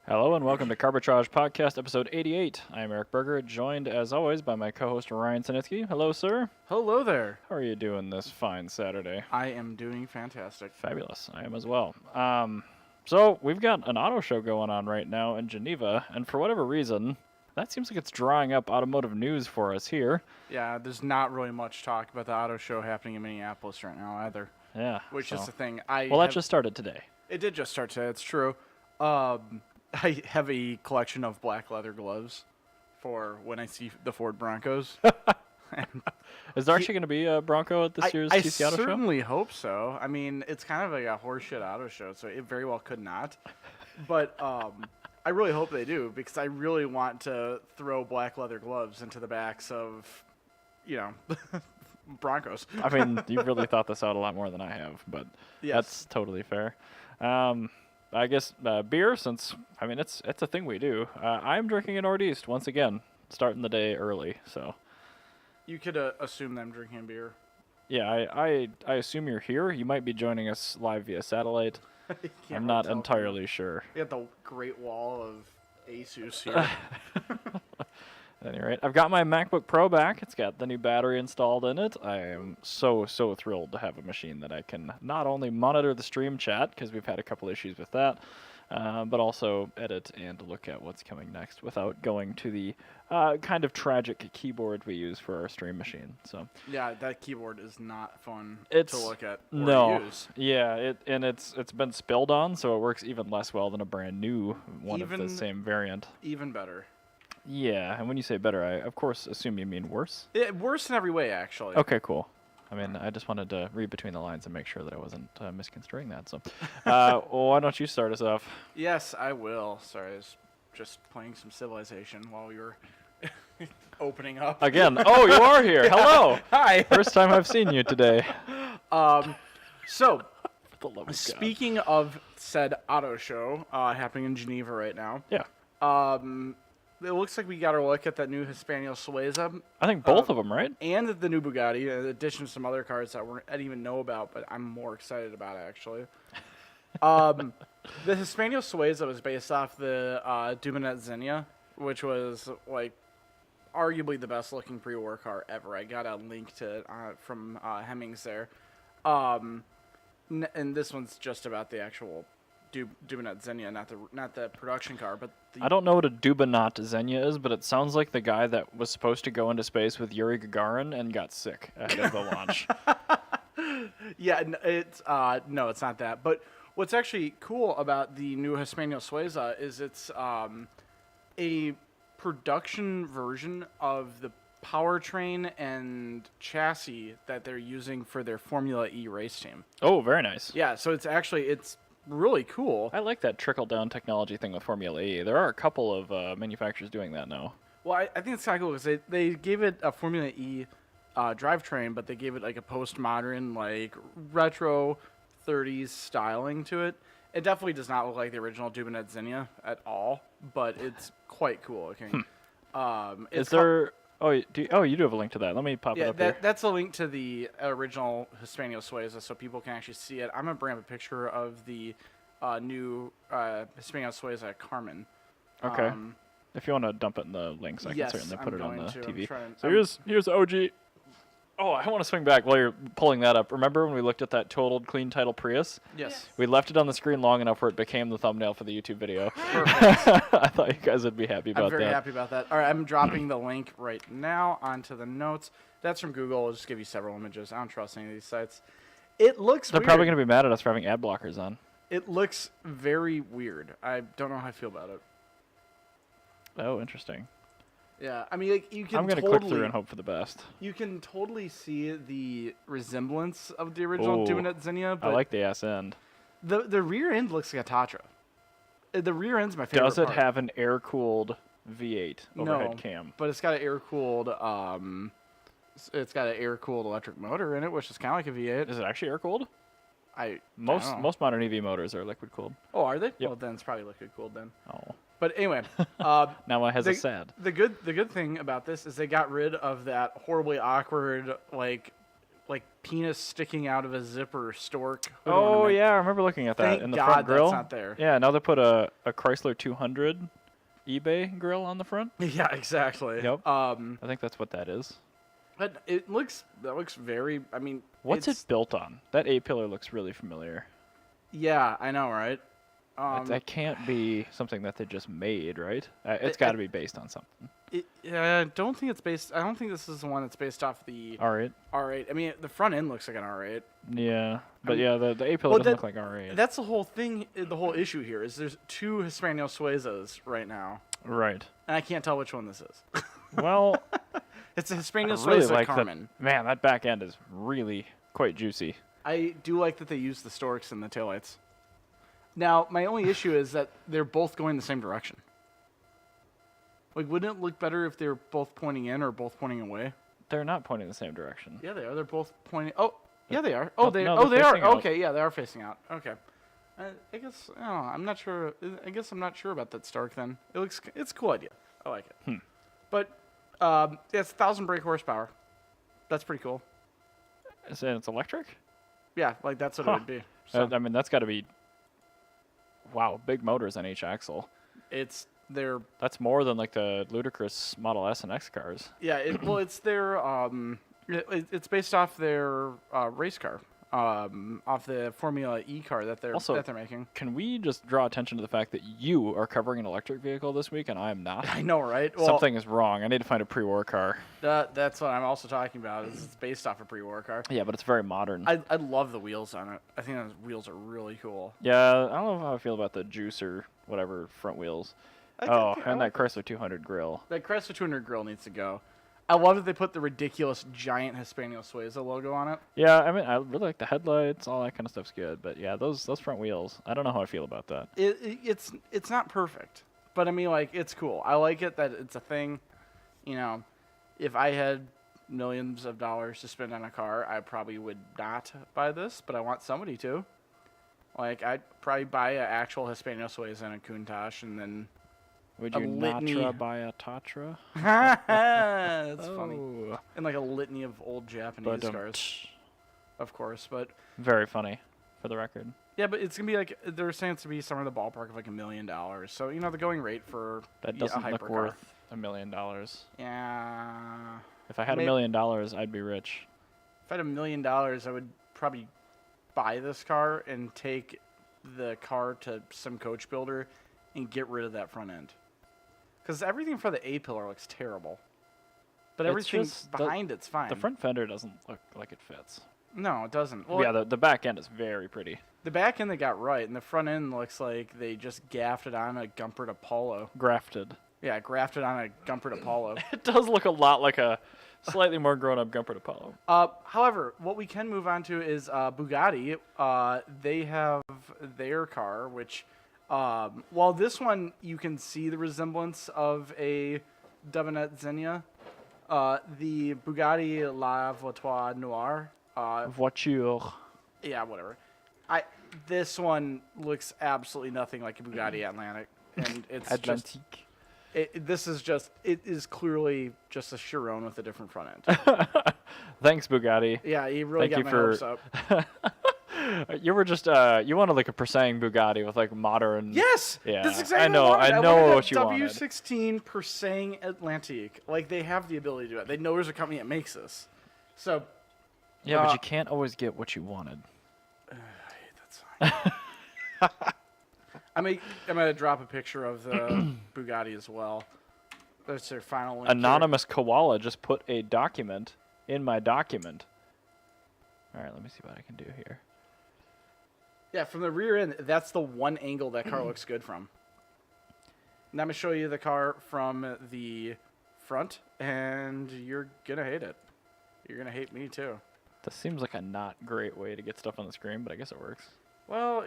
Hello and welcome to Carbitrage Podcast, episode 88. I am Eric Berger, joined as always by my co-host Ryan Sinitsky. Hello, sir. Hello there. How are you doing this fine Saturday? I am doing fantastic. Fabulous. I am as well. So we've got an auto show going on right now in Geneva, and for whatever reason, that seems like it's drawing up automotive news for us here. Yeah, there's not really much talk about the auto show happening in Minneapolis right now either. Yeah. Which is the thing. That just started today. It did just start today. It's true. I have a collection of black leather gloves for when I see the Ford Broncos. Is there actually going to be a Bronco at this year's TC Auto Show? I certainly hope so. I mean, it's kind of like a horseshit auto show, so it very well could not. But I really hope they do, because I really want to throw black leather gloves into the backs of, Broncos. I mean, you've really thought this out a lot more than I have, but Yes. That's totally fair. I guess beer, since, I mean, it's a thing we do. I'm drinking a Northeast once again, starting the day early, so. You could assume that I'm drinking beer. Yeah, I assume you're here. You might be joining us live via satellite. I'm not entirely sure. We got the Great Wall of Asus here. At any rate, I've got my MacBook Pro back. It's got the new battery installed in it. I am so thrilled to have a machine that I can not only monitor the stream chat, because we've had a couple issues with that, but also edit and look at what's coming next without going to the kind of tragic keyboard we use for our stream machine. So yeah, that keyboard is not fun to look at or use. Yeah, it's been spilled on, so it works even less well than a brand new one of the same variant. Even better. Yeah, and when you say better, I of course assume you mean worse. Worse in every way, actually. Okay, cool. I mean, I just wanted to read between the lines and make sure that I wasn't misconstruing that. So, why don't you start us off? Yes, I will. Sorry, I was just playing some Civilization while you were opening up. Again. Oh, you are here. Yeah. Hello. Hi. First time I've seen you today. So, For the love of speaking of said auto show happening in Geneva right now. Yeah. It looks like we got a look at that new Hispano Suiza. I think both of them, right? And the new Bugatti, in addition to some other cars that I didn't even know about, but I'm more excited about, actually. The Hispano Suiza was based off the Duminette Xenia, which was, like, arguably the best-looking pre-war car ever. I got a link to from Hemmings there. And this one's just about the actual Duminette Xenia, not the production car, but I don't know what a Duminette Xenia is, but it sounds like the guy that was supposed to go into space with Yuri Gagarin and got sick ahead of the launch. Yeah, it's it's not that. But what's actually cool about the new Hispano Suiza is it's a production version of the powertrain and chassis that they're using for their Formula E race team. Oh, very nice. Yeah, so it's really cool. I like that trickle-down technology thing with Formula E. There are a couple of manufacturers doing that now. Well, I think it's kind of cool because they gave it a Formula E drivetrain, but they gave it like a postmodern, like retro 30s styling to it. It definitely does not look like the original Duminette Xenia at all, but it's quite cool looking. Is there... Oh, you do have a link to that. Let me pop it up here. That's a link to the original Hispano Suiza, so people can actually see it. I'm going to bring up a picture of the new Hispano Suiza Carmen. Okay. If you want to dump it in the links, I can certainly put it on the TV. So here's OG. Oh, I want to swing back while you're pulling that up. Remember when we looked at that totaled clean title Prius? Yes. We left it on the screen long enough where it became the thumbnail for the YouTube video. I thought you guys would be happy about that. I'm very happy about that. All right, I'm dropping the link right now onto the notes. That's from Google. I'll just give you several images. I don't trust any of these sites. It looks They're weird. probably going to be mad at us for having ad blockers on. It looks very weird. I don't know how I feel about it. Oh, interesting. Yeah, I mean, like, you can. I'm going to click through and hope for the best. You can totally see the resemblance of the original Duminette Xenia. But I like the ass end. The rear end looks like a Tatra. The rear end's my favorite. Does it part. have an air-cooled V8 overhead No, cam? but it's got an air-cooled. It's got an air-cooled electric motor in it, which is kind of like a V8. Is it actually air-cooled? Most modern EV motors are liquid-cooled. Oh, are they? Yep. Well, then it's probably liquid-cooled then. Oh. But anyway, now it has a sad. The good thing about this is they got rid of that horribly awkward, like, like penis sticking out of a zipper stork. hood Oh ornament. yeah, I remember looking at that Thank in the God front grill. that's not there. Yeah, now they put a Chrysler 200 eBay grill on the front. Yeah, exactly. Yep. I think that's what that is. But that looks very. I mean, What's it it's- built on? That A-pillar looks really familiar. Yeah, I know, right? That can't be something that they just made, right? It's got to be based on something. I don't think it's based. I don't think this is the one that's based off the R8. R8. I mean, the front end looks like an R8. Yeah, but yeah, the A-pillar Well, doesn't look like R8. That's the whole thing. The whole issue here is there's two Hispano Suizas right now, Right. and I can't tell which one this is. Well, It's a Hispano I really Suiza like Carmen. that. Man, that back end is really quite juicy. I do like that they use the storks in the taillights. Now, my only issue is that they're both going the same direction. Like, wouldn't it look better if they were both pointing in or both pointing away? They're not pointing the same direction. Yeah, they are. They're both pointing. Oh, yeah, they are. Oh, No, they. no, Oh, they're they are. facing out. Okay, yeah, they are facing out. Okay. I guess. I don't know. I'm not sure. I guess I'm not sure about that Stark. Then it's a cool idea. I like it. But yeah, it's 1,000 brake horsepower. That's pretty cool. Is it? It's electric? Yeah, like that's what it Huh. would be. So I mean, that's got to be. Wow, big motors on each axle. it's their. That's more than like the ludicrous Model S and X cars. Yeah. It's their. It's based off their race car. Off the Formula E car that they're Also- making. Can we just draw attention to the fact that you are covering an electric vehicle this week and I am not? I know, right? Well, Something is wrong. I need to find a pre-war car. that's what I'm also talking about. Is it's based off a pre-war car. Yeah, but it's very modern. I love the wheels on it. I think those wheels are really cool. Yeah, I don't know how I feel about the juice or whatever front wheels. I And like that Chrysler 200 grill. that Chrysler 200 grill needs to go. I love that they put the ridiculous giant Hispano Suiza logo on it. Yeah, I mean, I really like the headlights. All that kind of stuff's good. But yeah, those front wheels, I don't know how I feel about that. It's not perfect, but I mean, like, it's cool. I like it that it's a thing. You know, if I had millions of dollars to spend on a car, I probably would not buy this, but I want somebody to. Like, I'd probably buy an actual Hispano Suiza and a Countach, and then Would a you litany- Natra buy a Tatra? that's funny. Oh. And like a litany of old Japanese cars, of course. But Very funny, for the record. yeah, but it's gonna be like they're saying it's to be somewhere in the ballpark of like $1 million. So the going rate for That a doesn't look hypercar. worth $1 million. Yeah. If I had $1 Maybe- million, I'd be rich. If I had $1 million, I would probably buy this car and take the car to some coach builder and get rid of that front end. Because everything for the A-pillar looks terrible. But It's everything just behind it's fine. The front fender doesn't look like it fits. No, it doesn't. Well, Yeah, the back end is very pretty. the back end they got right, and the front end looks like they just gaffed it on a Gumpert Apollo. Grafted. Yeah, grafted on a Gumpert Apollo. It does look a lot like a slightly more grown-up Gumpert Apollo. However, what we can move on to is Bugatti. They have their car, which, while this one you can see the resemblance of a Dubbinette Xenia, the Bugatti La Voiture Noire. Voiture. Yeah, whatever. This one looks absolutely nothing like a Bugatti Atlantic, and it's just. Atlantique. It is clearly just a Chiron with a different front end. Thanks, Bugatti. Yeah, he really Thank got you my for- hopes up. You were just you wanted like a Persang Bugatti with like modern. Yes, Yeah, that's exactly I know. what I wanted. I know wanted what you a wanted. W16 Persang Atlantique. Like, they have the ability to do it. They know there's a company that makes this. So, Yeah, but you can't always get what you wanted. that's fine. I'm gonna drop a picture of the Bugatti as well. That's their final link. Anonymous Koala just put a document in my document. All right, let me see what I can do here. Yeah, from the rear end, that's the one angle that car looks good from. Now I'm gonna show you the car from the front, and you're gonna hate it. You're gonna hate me too. This seems like a not great way to get stuff on the screen, but I guess it works. Well,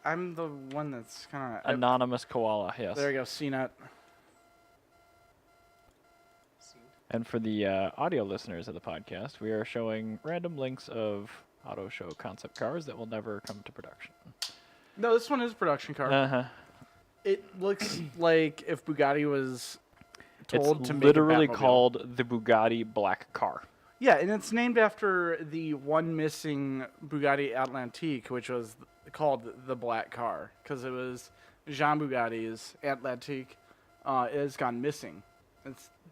I'm the one that's kind of Anonymous Koala, yes. There you go, CNET. And for the audio listeners of the podcast, we are showing random links of auto show concept cars that will never come to production. No, this one is a production car. Uh-huh. It looks like if Bugatti was told It's to make literally a Batmobile. called the Bugatti Black Car. Yeah, and it's named after the one missing Bugatti Atlantique, which was called the black car, because it was Jean Bugatti's Atlantique. It has gone missing.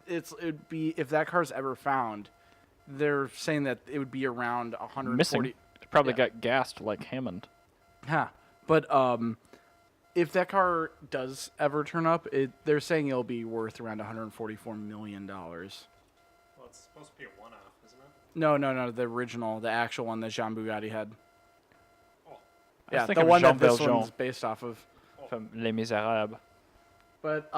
It'd be, if that car's ever found, they're saying that it would be around 140. Missing. It probably Yeah. got gassed like Hammond. Yeah, but if that car does ever turn up, they're saying it'll be worth around $144 million. Well, it's supposed to be a one-off, isn't it? No, the original, the actual one that Jean Bugatti had. Oh, Yeah, thinking the of one Jean that this Valjean. one's based off of. From Les Miserables. But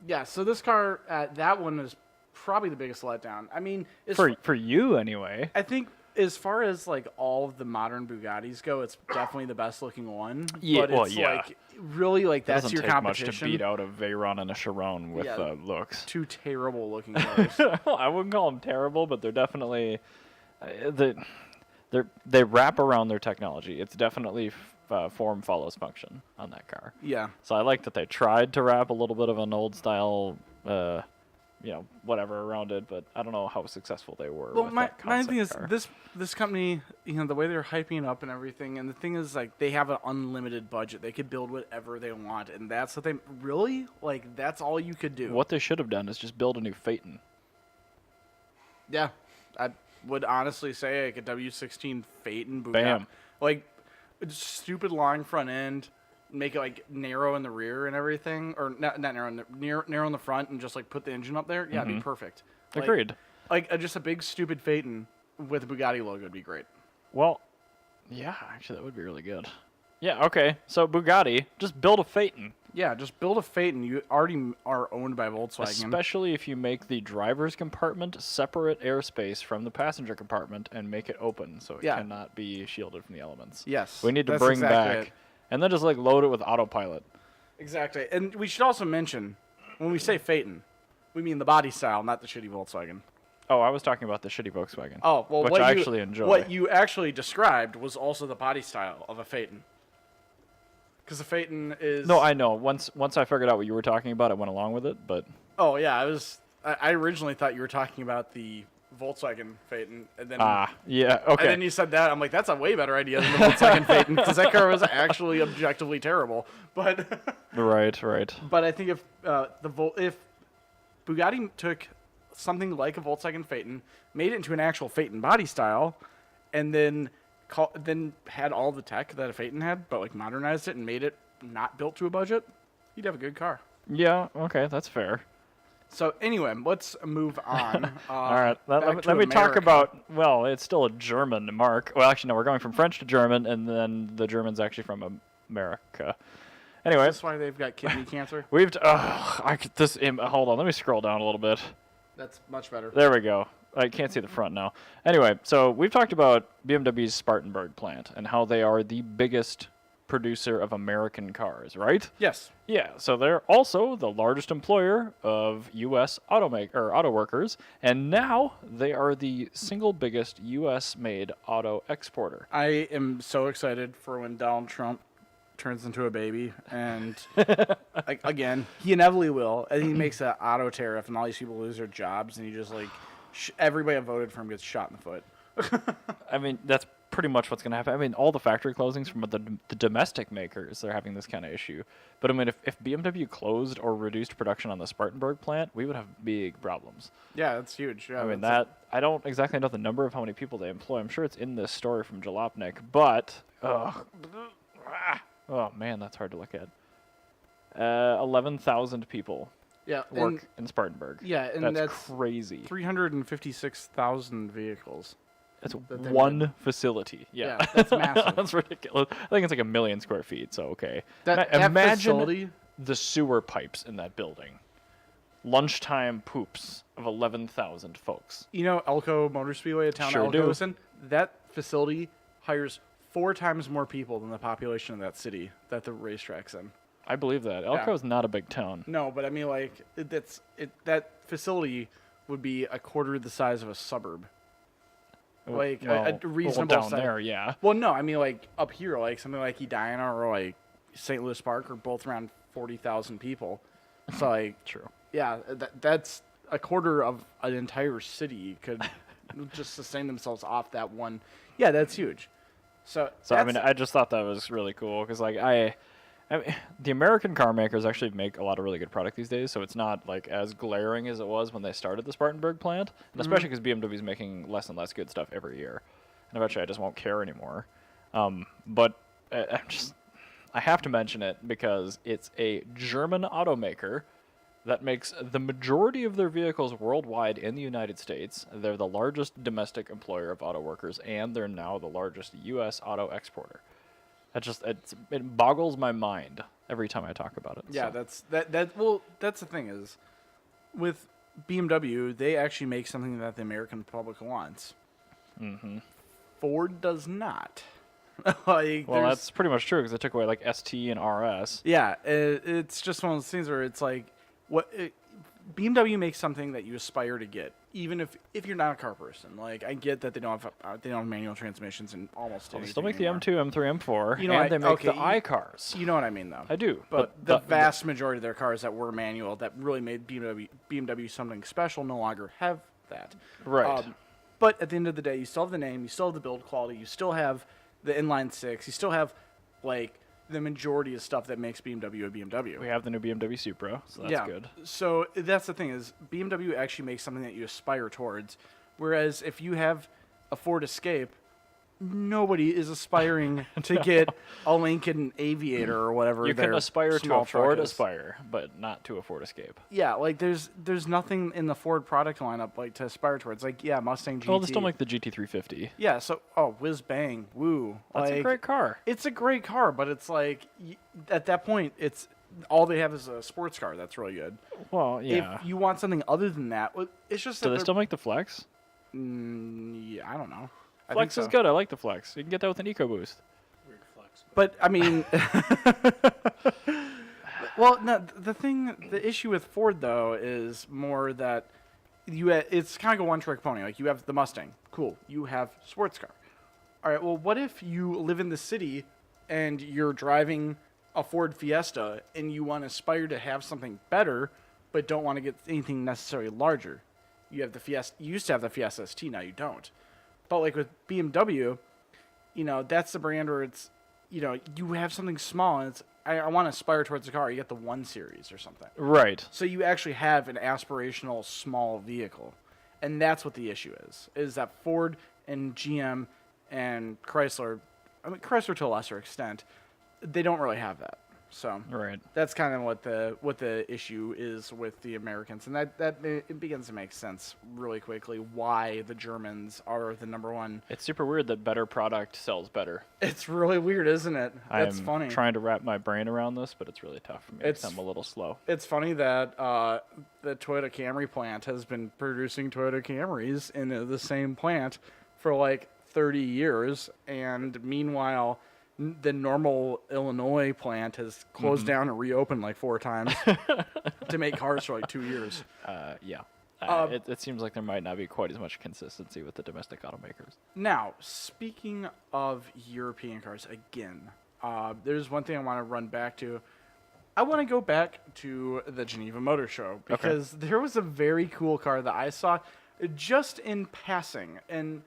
yeah, so this car, that one is probably the biggest letdown. I mean, For you, anyway. I think as far as like all of the modern Bugattis go, it's definitely the best looking one. Yeah, but well, it's yeah. like really like It that's doesn't your take much competition. to beat out a Veyron and a Chiron with Yeah. looks. Two terrible looking cars. I wouldn't call them terrible, but they're definitely they wrap around their technology. It's definitely form follows function on that car. Yeah. So I like that they tried to wrap a little bit of an old style, whatever around it, but I don't know how successful they were. Well, with my that thing is car. this company, the way they're hyping up and everything, and the thing is like they have an unlimited budget. They could build whatever they want, and that's what they really like. That's all you could do. What they should have done is just build a new Phaeton. Yeah, I would honestly say like a W16 Phaeton Bugatti. Bam. Like stupid long front end, make it like narrow in the rear and everything, or not narrow narrow in the front, and just like put the engine up there. Yeah, it'd be perfect. Like, Agreed. Like just a big stupid Phaeton with a Bugatti logo would be great. Well, yeah, actually, that would be really good. Yeah, okay. So Bugatti, just build a Phaeton. Yeah, just build a Phaeton. You already are owned by Volkswagen. Especially if you make the driver's compartment separate airspace from the passenger compartment and make it open so it Yeah. cannot be shielded from the elements. Yes, We need to that's bring exactly back, it. and then just like load it with autopilot. Exactly. And we should also mention, when we say Phaeton, we mean the body style, not the shitty Volkswagen. Oh, I was talking about the shitty Volkswagen. Oh, well, which what I you, actually enjoy. What you actually described was also the body style of a Phaeton. Because the Phaeton is... No, I know. Once I figured out what you were talking about, I went along with it, but Oh, yeah, I originally thought you were talking about the Volkswagen Phaeton, and then... yeah, And okay. then you said that, I'm like, that's a way better idea than the Volkswagen Phaeton, because that car was actually objectively terrible. But Right. but I think if if Bugatti took something like a Volkswagen Phaeton, made it into an actual Phaeton body style, and then had all the tech that a Phaeton had, but like modernized it and made it not built to a budget, you'd have a good car. Yeah, okay, that's fair. So anyway, let's move on. All right, back to let me talk America. about, well, it's still a German mark. Well, actually, no, we're going from French to German, and then the German's actually from America. Anyway, That's why they've got kidney cancer. hold on, let me scroll down a little bit. That's much better. There we go. I can't see the front now. Anyway, so we've talked about BMW's Spartanburg plant and how they are the biggest producer of American cars, right? Yes. Yeah, so they're also the largest employer of U.S. auto workers, and now they are the single biggest U.S.-made auto exporter. I am so excited for when Donald Trump turns into a baby, and like again, he inevitably will, and he makes an auto tariff, and all these people lose their jobs, and he just like everybody that voted for him gets shot in the foot. I mean, that's pretty much what's going to happen. I mean, all the factory closings from the domestic makers, they're having this kind of issue. But I mean, if BMW closed or reduced production on the Spartanburg plant, we would have big problems. Yeah, that's huge. Yeah, I mean, that's I don't exactly know the number of how many people they employ. I'm sure it's in this story from Jalopnik, but oh man, that's hard to look at. 11,000 people yeah, work in Spartanburg. Yeah, and that's crazy. 356,000 vehicles. That's that they one made. facility. Yeah, that's massive. That's ridiculous. I think it's like 1 million square feet. So okay. That Imagine facility, the sewer pipes in that building. Lunchtime poops of 11,000 folks. you know, Elko Motor Speedway, a town Sure Elko do. is in, that facility hires 4 times more people than the population of that city that the racetrack's in. I believe that. Elko is not a big town. No, but I mean, like, that facility would be a quarter the size of a suburb. Like, a reasonable down size. there, yeah. Well, no, I mean, like, up here, like, something like Edina or, like, St. Louis Park are both around 40,000 people. So, like, True. yeah, that's a quarter of an entire city could just sustain themselves off that one. Yeah, that's huge. So I mean, I just thought that was really cool because like I mean, the American car makers actually make a lot of really good product these days, so it's not like as glaring as it was when they started the Spartanburg plant, and especially because BMW is making less and less good stuff every year, and eventually I just won't care anymore. But I have to mention it because it's a German automaker that makes the majority of their vehicles worldwide in the United States. They're the largest domestic employer of auto workers, and they're now the largest U.S. auto exporter. It boggles my mind every time I talk about it. Yeah, so. Well, that's the thing is, with BMW, they actually make something that the American public wants. Mm-hmm. Ford does not. Well, that's pretty much true because they took away like ST and RS. Yeah, it's just one of those things where it's like, BMW makes something that you aspire to get, even if you're not a car person. Like, I get that they don't have manual transmissions in almost anything. They still make anymore. the M2, M3, M4, You know, and they make the i-cars. You know what I mean, though. I do, But the vast majority of their cars that were manual that really made BMW something special no longer have that. Right. But at the end of the day, you still have the name, you still have the build quality, you still have the inline six, you still have like the majority of stuff that makes BMW a BMW. We have the new BMW Supra, so that's good. So that's the thing is BMW actually makes something that you aspire towards, whereas if you have a Ford Escape, nobody is aspiring to get a Lincoln Aviator or whatever. You can aspire to a truck Ford is. Aspire, but not to a Ford Escape. Yeah, like there's nothing in the Ford product lineup like to aspire towards. Like Mustang GT. Well, they still make the GT350. Yeah, so whiz bang, woo. That's like, a great car. It's a great car, but it's like at that point, it's all they have is a sports car. That's really good. Well, yeah. If you want something other than that, it's just. Do they still make the Flex? Yeah, I don't know. Flex is good. I like the Flex. You can get that with an EcoBoost. Weird flex. But I mean, well, no. The issue with Ford though is more that it's kind of a one-trick pony. Like you have the Mustang, cool. You have sports car. All right. Well, what if you live in the city and you're driving a Ford Fiesta and you want to aspire to have something better, but don't want to get anything necessarily larger? You have the Fiesta. You used to have the Fiesta ST. Now you don't. But like with BMW, that's the brand where it's, you have something small and it's, I want to aspire towards a car. You get the 1 Series or something. Right. So you actually have an aspirational small vehicle. And that's what the issue is that Ford and GM and Chrysler, Chrysler to a lesser extent, they don't really have that. So right. That's kind of what the issue is with the Americans, and that it begins to make sense really quickly why the Germans are the number one. It's super weird that better product sells better. It's really weird, isn't it? That's I'm funny. Trying to wrap my brain around this, but it's really tough for me because I'm a little slow. It's funny that the Toyota Camry plant has been producing Toyota Camrys in the same plant for like 30 years, and meanwhile, the normal Illinois plant has closed down and reopened like 4 times to make cars for like 2 years. Yeah. It seems like there might not be quite as much consistency with the domestic automakers. Now, speaking of European cars, again, there's one thing I want to run back to. I want to go back to the Geneva Motor Show because there was a very cool car that I saw just in passing, and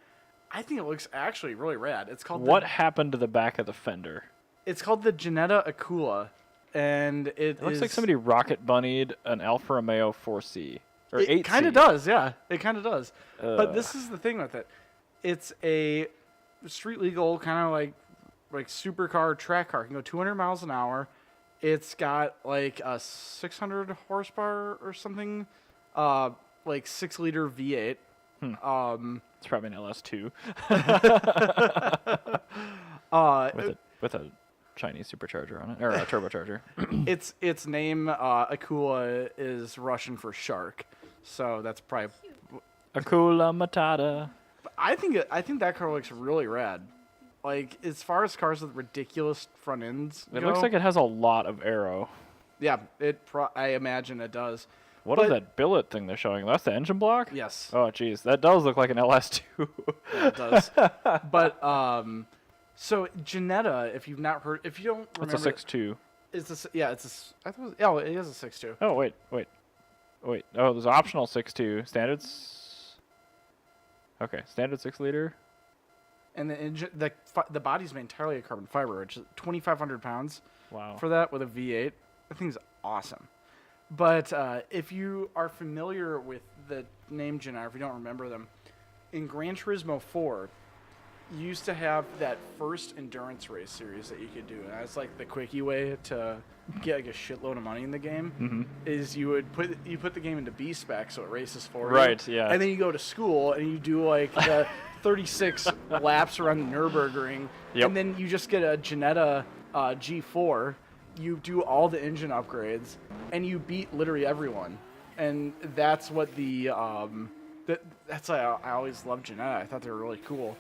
I think it looks actually really rad. It's called. What happened to the back of the fender? It's called the Ginetta Akula, and it looks like somebody rocket bunnied an Alfa Romeo 4C or 8C. It kind of does, yeah. It kind of does. But this is the thing with it. It's a street legal kind of like supercar track car. It can go 200 miles an hour. It's got like a 600 horsepower or something, like 6-liter V8. It's probably an LS2 with a Chinese supercharger on it, or a turbocharger. Its name Akula is Russian for shark, so that's probably Akula Matata. I think that car looks really rad. Like as far as cars with ridiculous front ends, It looks like it has a lot of aero. Yeah, I imagine it does. What is that billet thing they're showing? That's the engine block? Yes. Oh, geez. That does look like an LS2. Yeah, it does. But, so Ginetta, if you don't remember. It's a 6.2. I thought it is a 6.2. Oh, wait. Oh, there's optional 6.2. Standards? Okay, standard 6-liter. And the engine, the body's made entirely of carbon fiber, which is 2,500 pounds Wow. for that with a V8. That thing's awesome. But if you are familiar with the name Ginetta, if you don't remember them, in Grand Turismo 4, you used to have that first endurance race series that you could do. And that's like the quickie way to get like a shitload of money in the game. Is you put the game into B spec so it races for you. Right, yeah. And then you go to school and you do like the 36 laps around the Nürburgring. Yep. And then you just get a Ginetta G4. You do all the engine upgrades and you beat literally everyone. And that's what the that's why I always loved Ginetta. I thought they were really cool.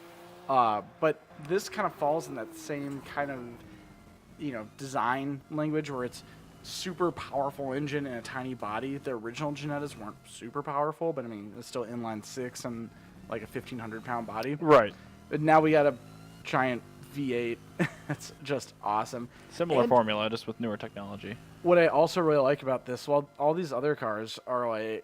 But this kind of falls in that same kind of, design language where it's super powerful engine and a tiny body. The original Ginettas weren't super powerful, but I mean, it's still inline 6 and like a 1,500 pound body. Right. But now we got a giant V8. It's just awesome. Similar And formula, just with newer technology. what I also really like about this, well, all these other cars are like,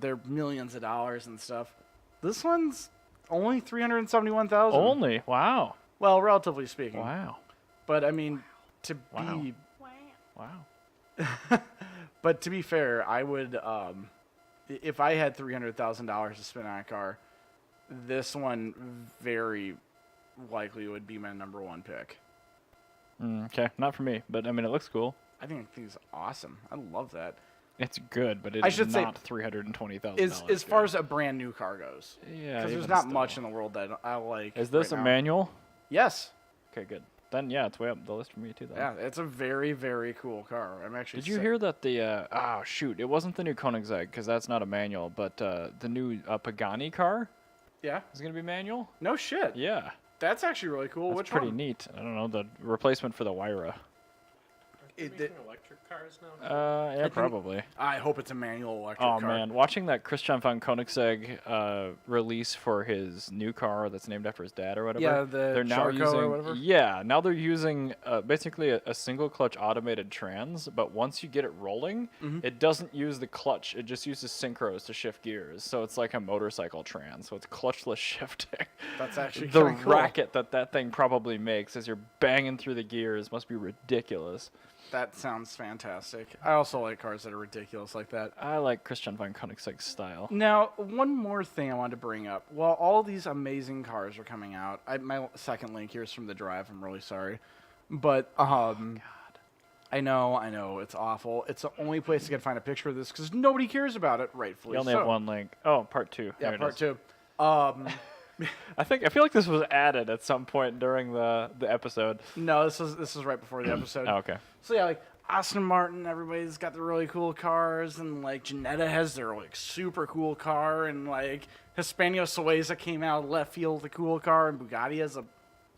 they're millions of dollars and stuff. This one's only 371,000. Only? Wow. Well, relatively speaking. Wow. But I mean, to Wow. be, Wow. but to be fair, I would, if I had $300,000 to spend on a car, this one very likely would be my number one pick. Okay, not for me, but I mean, it looks cool. I think it's awesome. I love that. It's good, but I it's should say, not $320,000. As far as a brand new car goes, yeah, because there's even not still. much in the world that I like. Is this right a now. manual? Yes. Okay, good. Then yeah, it's way up the list for me too. Then. Yeah, it's a very, very cool car. I'm actually. Did you hear that the it wasn't the new Koenigsegg because that's not a manual, but the new Pagani car Yeah. is gonna be manual. No shit. Yeah, That's actually really cool. that's Which pretty one? neat. I don't know, the replacement for the Wyra. Are they It- making electric cars now? Yeah, think- probably. I hope it's a manual electric Oh car. man, watching that Christian von Koenigsegg release for his new car that's named after his dad or whatever. Yeah, the they're now Charco using, or whatever? Yeah, now they're using basically a single clutch automated trans, but once you get it rolling, Mm-hmm. it doesn't use the clutch. It just uses synchros to shift gears. So it's like a motorcycle trans. So it's clutchless shifting. That's actually the kinda cool. racket that thing probably makes as you're banging through the gears must be ridiculous. That sounds fantastic. I also like cars that are ridiculous like that. I like Christian von Koenigsegg's style. Now, one more thing I wanted to bring up. While all these amazing cars are coming out, my second link here is from the drive. I'm really sorry. But, God. I know, it's awful. It's the only place I can find a picture of this because nobody cares about it, rightfully You only so. have one link. Oh, part 2. Yeah, There it part is. 2. I feel like this was added at some point during the episode. No, this is right before the episode. Oh, okay. So yeah, like Aston Martin, everybody's got the really cool cars, and like Ginetta has their like super cool car, and like Hispano Suiza came out of left field with a cool car, and Bugatti has a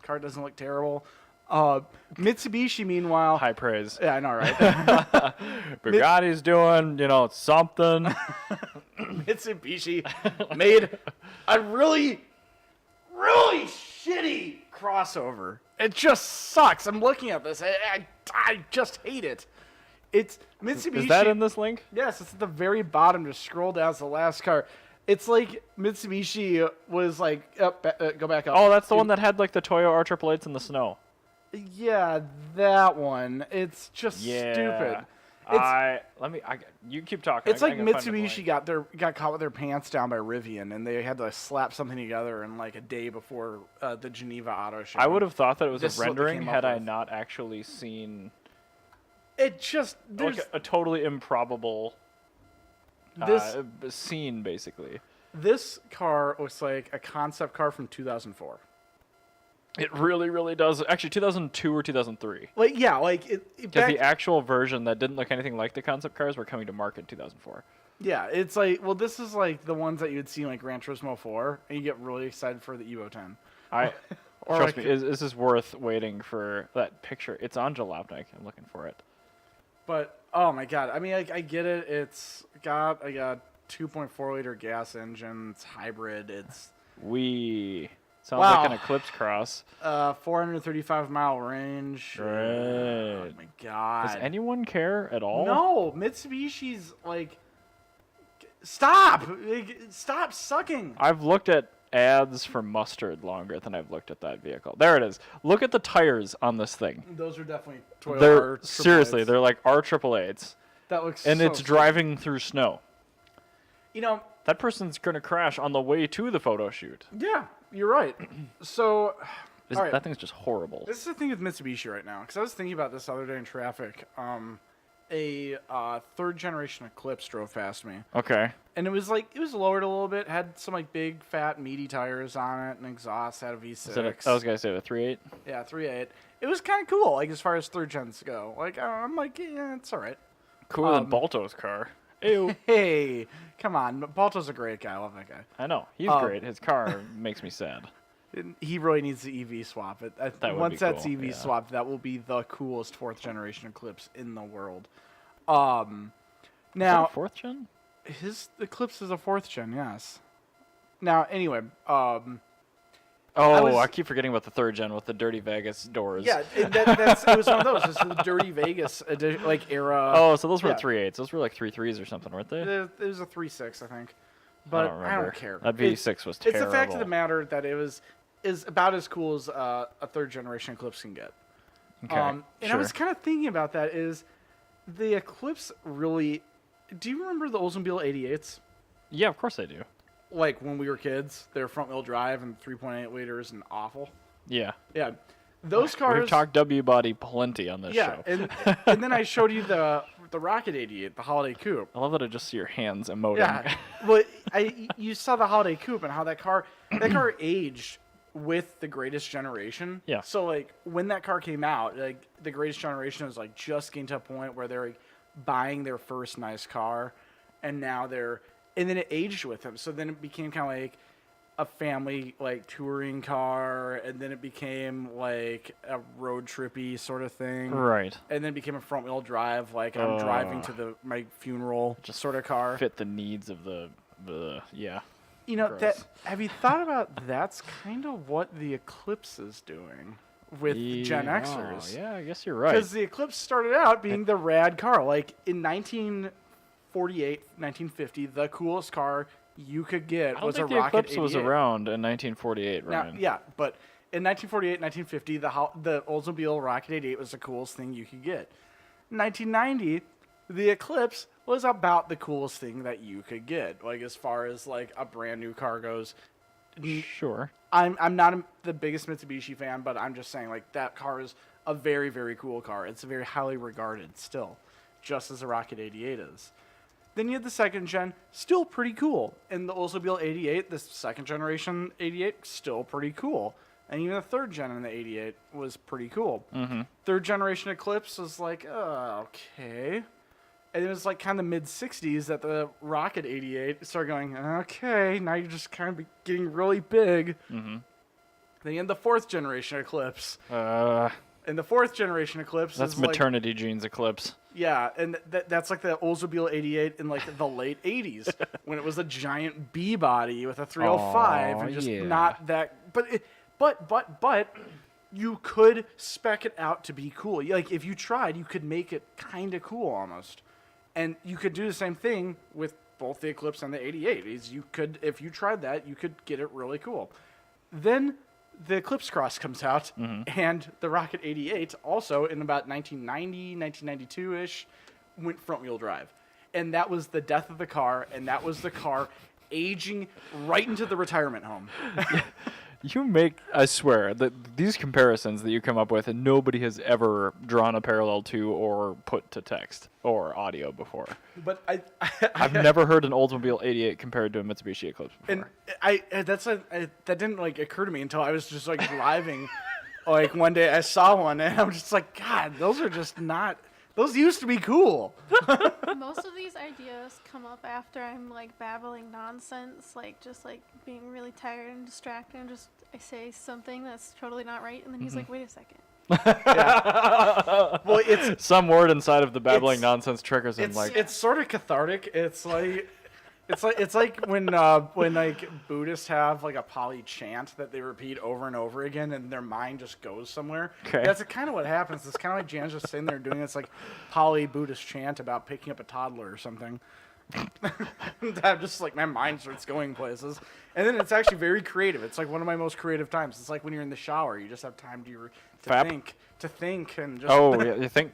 car that doesn't look terrible. Mitsubishi, meanwhile, High praise. yeah, I know, right? Bugatti's doing, something. Mitsubishi made a really, really shitty crossover. It just sucks. I'm looking at this. I just hate it. It's Mitsubishi. Is that in this link? Yes, it's at the very bottom. Just scroll down to the last car. It's like Mitsubishi was like, go back up. Oh, that's the one that had like the Toyo R888s in the snow. Yeah, that one. It's just Yeah. stupid. You keep talking. It's I like can find the Mitsubishi link. got caught with their pants down by Rivian, and they had to slap something together in like a day before the Geneva Auto Show. I would have thought that it was This is a what they rendering came up had I with. not actually seen It just there's like a totally improbable this scene, basically. this car was like a concept car from 2004. It really, really does. Actually, 2002 or 2003. Like yeah, like it Because back, the actual version that didn't look anything like the concept cars were coming to market in 2004. yeah, it's like well, this is like the ones that you'd see in like Gran Turismo 4, and you get really excited for the Evo 10. Or Trust like- me, this is worth waiting for that picture. It's on Jalopnik. I'm looking for it. But oh my god, I mean, I get it. It's got a 2.4 liter gas engine. It's hybrid. It's Sounds Wow. like an Eclipse cross. 435-mile range. Great. Oh my god. Does anyone care at all? No, Mitsubishi's like, stop sucking. I've looked at ads for mustard longer than I've looked at that vehicle. There it is. Look at the tires on this thing. Those are definitely Toyota They're R888s. seriously, they're like R888s, That looks and so it's sick. driving through snow. You know, That person's gonna crash on the way to the photo shoot. yeah, you're right. So, all right. That thing's just horrible. This is the thing with Mitsubishi right now, because I was thinking about this the other day in traffic. A third generation Eclipse drove past me, Okay. and it was lowered a little bit, had some like big fat meaty tires on it, and exhaust, had a V6. Is it I was gonna say the 3.8. Yeah, 3.8. It was kind of cool, like as far as third gens go. Like I'm like, yeah, it's all right. Cooler than Balto's car. Ew. Hey, come on, Balto's a great guy. I love that guy. I know. He's great. His car makes me sad. He really needs the EV swap. That would Once be that's cool, EV yeah. swapped, that will be the coolest fourth generation Eclipse in the world. Is that Now a 4th gen? his Eclipse is a fourth gen, yes. Now anyway, Oh, was- I keep forgetting about the 3rd gen with the dirty Vegas doors. yeah, it was one of those. It's the Dirty Vegas era. Oh, so those were yeah. 3.8s. Those were like 3.3s or something, weren't they? It was a 3.6, I think. But don't remember. I don't care. That V6 was terrible. It's the fact of the matter that it is about as cool as a third generation Eclipse can get. Okay, And I was sure. kind of thinking about that. Is the Eclipse really? Do you remember the Oldsmobile 88s? Yeah, of course I do. Like when we were kids, they were front wheel drive and 3.8 liters and awful. Yeah. Yeah, those cars. We've talked W body plenty on this yeah, show. and then I showed you the Rocket 88, the Holiday Coupe. I love that I just see your hands emoting. Yeah, well, you saw the Holiday Coupe and how that car aged with the Greatest Generation. Yeah. So like when that car came out, like the Greatest Generation was like just getting to a point where they're like, buying their first nice car, and now and then it aged with them. So then it became kind of like a family like touring car, and then it became like a road trippy sort of thing. Right. And then it became a front wheel drive, like I'm driving to my funeral Just sort of car. Fit the needs of the yeah. You know, Gross. have you thought about that's kind of what the Eclipse is doing with Gen Xers? Oh, yeah, I guess you're right. Because the Eclipse started out being the rad car. Like in 1948, 1950, the coolest car you could get I don't was a think the Rocket Eclipse was 88. around in 1948, Now, Ryan. yeah, but in 1948, 1950, the Oldsmobile Rocket 88 was the coolest thing you could get. 1990, the Eclipse was about the coolest thing that you could get. Like as far as like a brand new car goes. Sure. I'm not the biggest Mitsubishi fan, but I'm just saying like that car is a very, very cool car. It's very highly regarded still, just as the Rocket 88 is. Then you had the second gen, still pretty cool. And the Oldsmobile 88, the second generation 88, still pretty cool. And even the third gen in the 88 was pretty cool. Mm-hmm. Third generation Eclipse was like, okay. And it was like kind of mid 60s that the Rocket 88 started going, okay, now you're just kind of getting really big. Mm-hmm. Then you had the fourth generation Eclipse. That's And the fourth generation Eclipse is maternity genes Eclipse. yeah, and that's like the Oldsmobile 88 in like the late 80s when it was a giant B body with a 305 and just yeah. not that. But you could spec it out to be cool. Like if you tried, you could make it kind of cool almost, and you could do the same thing with both the Eclipse and the 88. You could, if you tried that, you could get it really cool. Then the Eclipse Cross comes out, and the Rocket 88 also in about 1990, 1992-ish went front-wheel drive. And that was the death of the car, and that was the car aging right into the retirement home. You make, I swear, that these comparisons that you come up with, and nobody has ever drawn a parallel to or put to text or audio before. But I've never heard an Oldsmobile 88 compared to a Mitsubishi Eclipse before. and that didn't like occur to me until I was just like driving. Like one day I saw one, and I'm just like, God, those are just not. Those used to be cool. Most of these ideas come up after I'm like babbling nonsense, like just like being really tired and distracted, and just I say something that's totally not right, and then he's like, "Wait a second." Well, it's Some word inside of the babbling It's- nonsense triggers him like, it's sort of cathartic. It's like when like Buddhists have like a Pali chant that they repeat over and over again, and their mind just goes somewhere. Okay. That's kind of what happens. It's kind of like Jan's just sitting there doing this like Pali Buddhist chant about picking up a toddler or something. I'm just like, my mind starts going places. And then it's actually very creative. It's like one of my most creative times. It's like when you're in the shower, you just have time Fap? to think and just. Oh,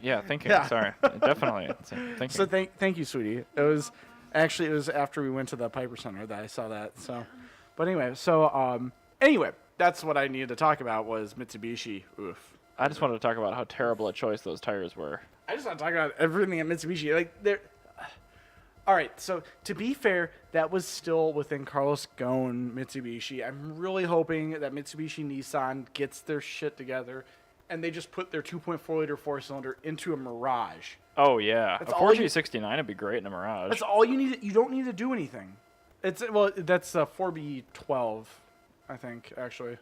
yeah, thinking. Yeah. Sorry, definitely. It's thinking. So thank you, sweetie. It was after we went to the Piper Center that I saw that. So, but anyway, that's what I needed to talk about was Mitsubishi. Oof. I just wanted to talk about how terrible a choice those tires were. I just want to talk about everything at Mitsubishi. Like they're. All right, so to be fair, that was still within Carlos Ghosn Mitsubishi. I'm really hoping that Mitsubishi Nissan gets their shit together, and they just put their 2.4-liter four-cylinder into a Mirage. Oh yeah, That's a all you- 4G69 would be great in a Mirage. That's all you need. You don't need to do anything. That's a 4B12, I think, actually.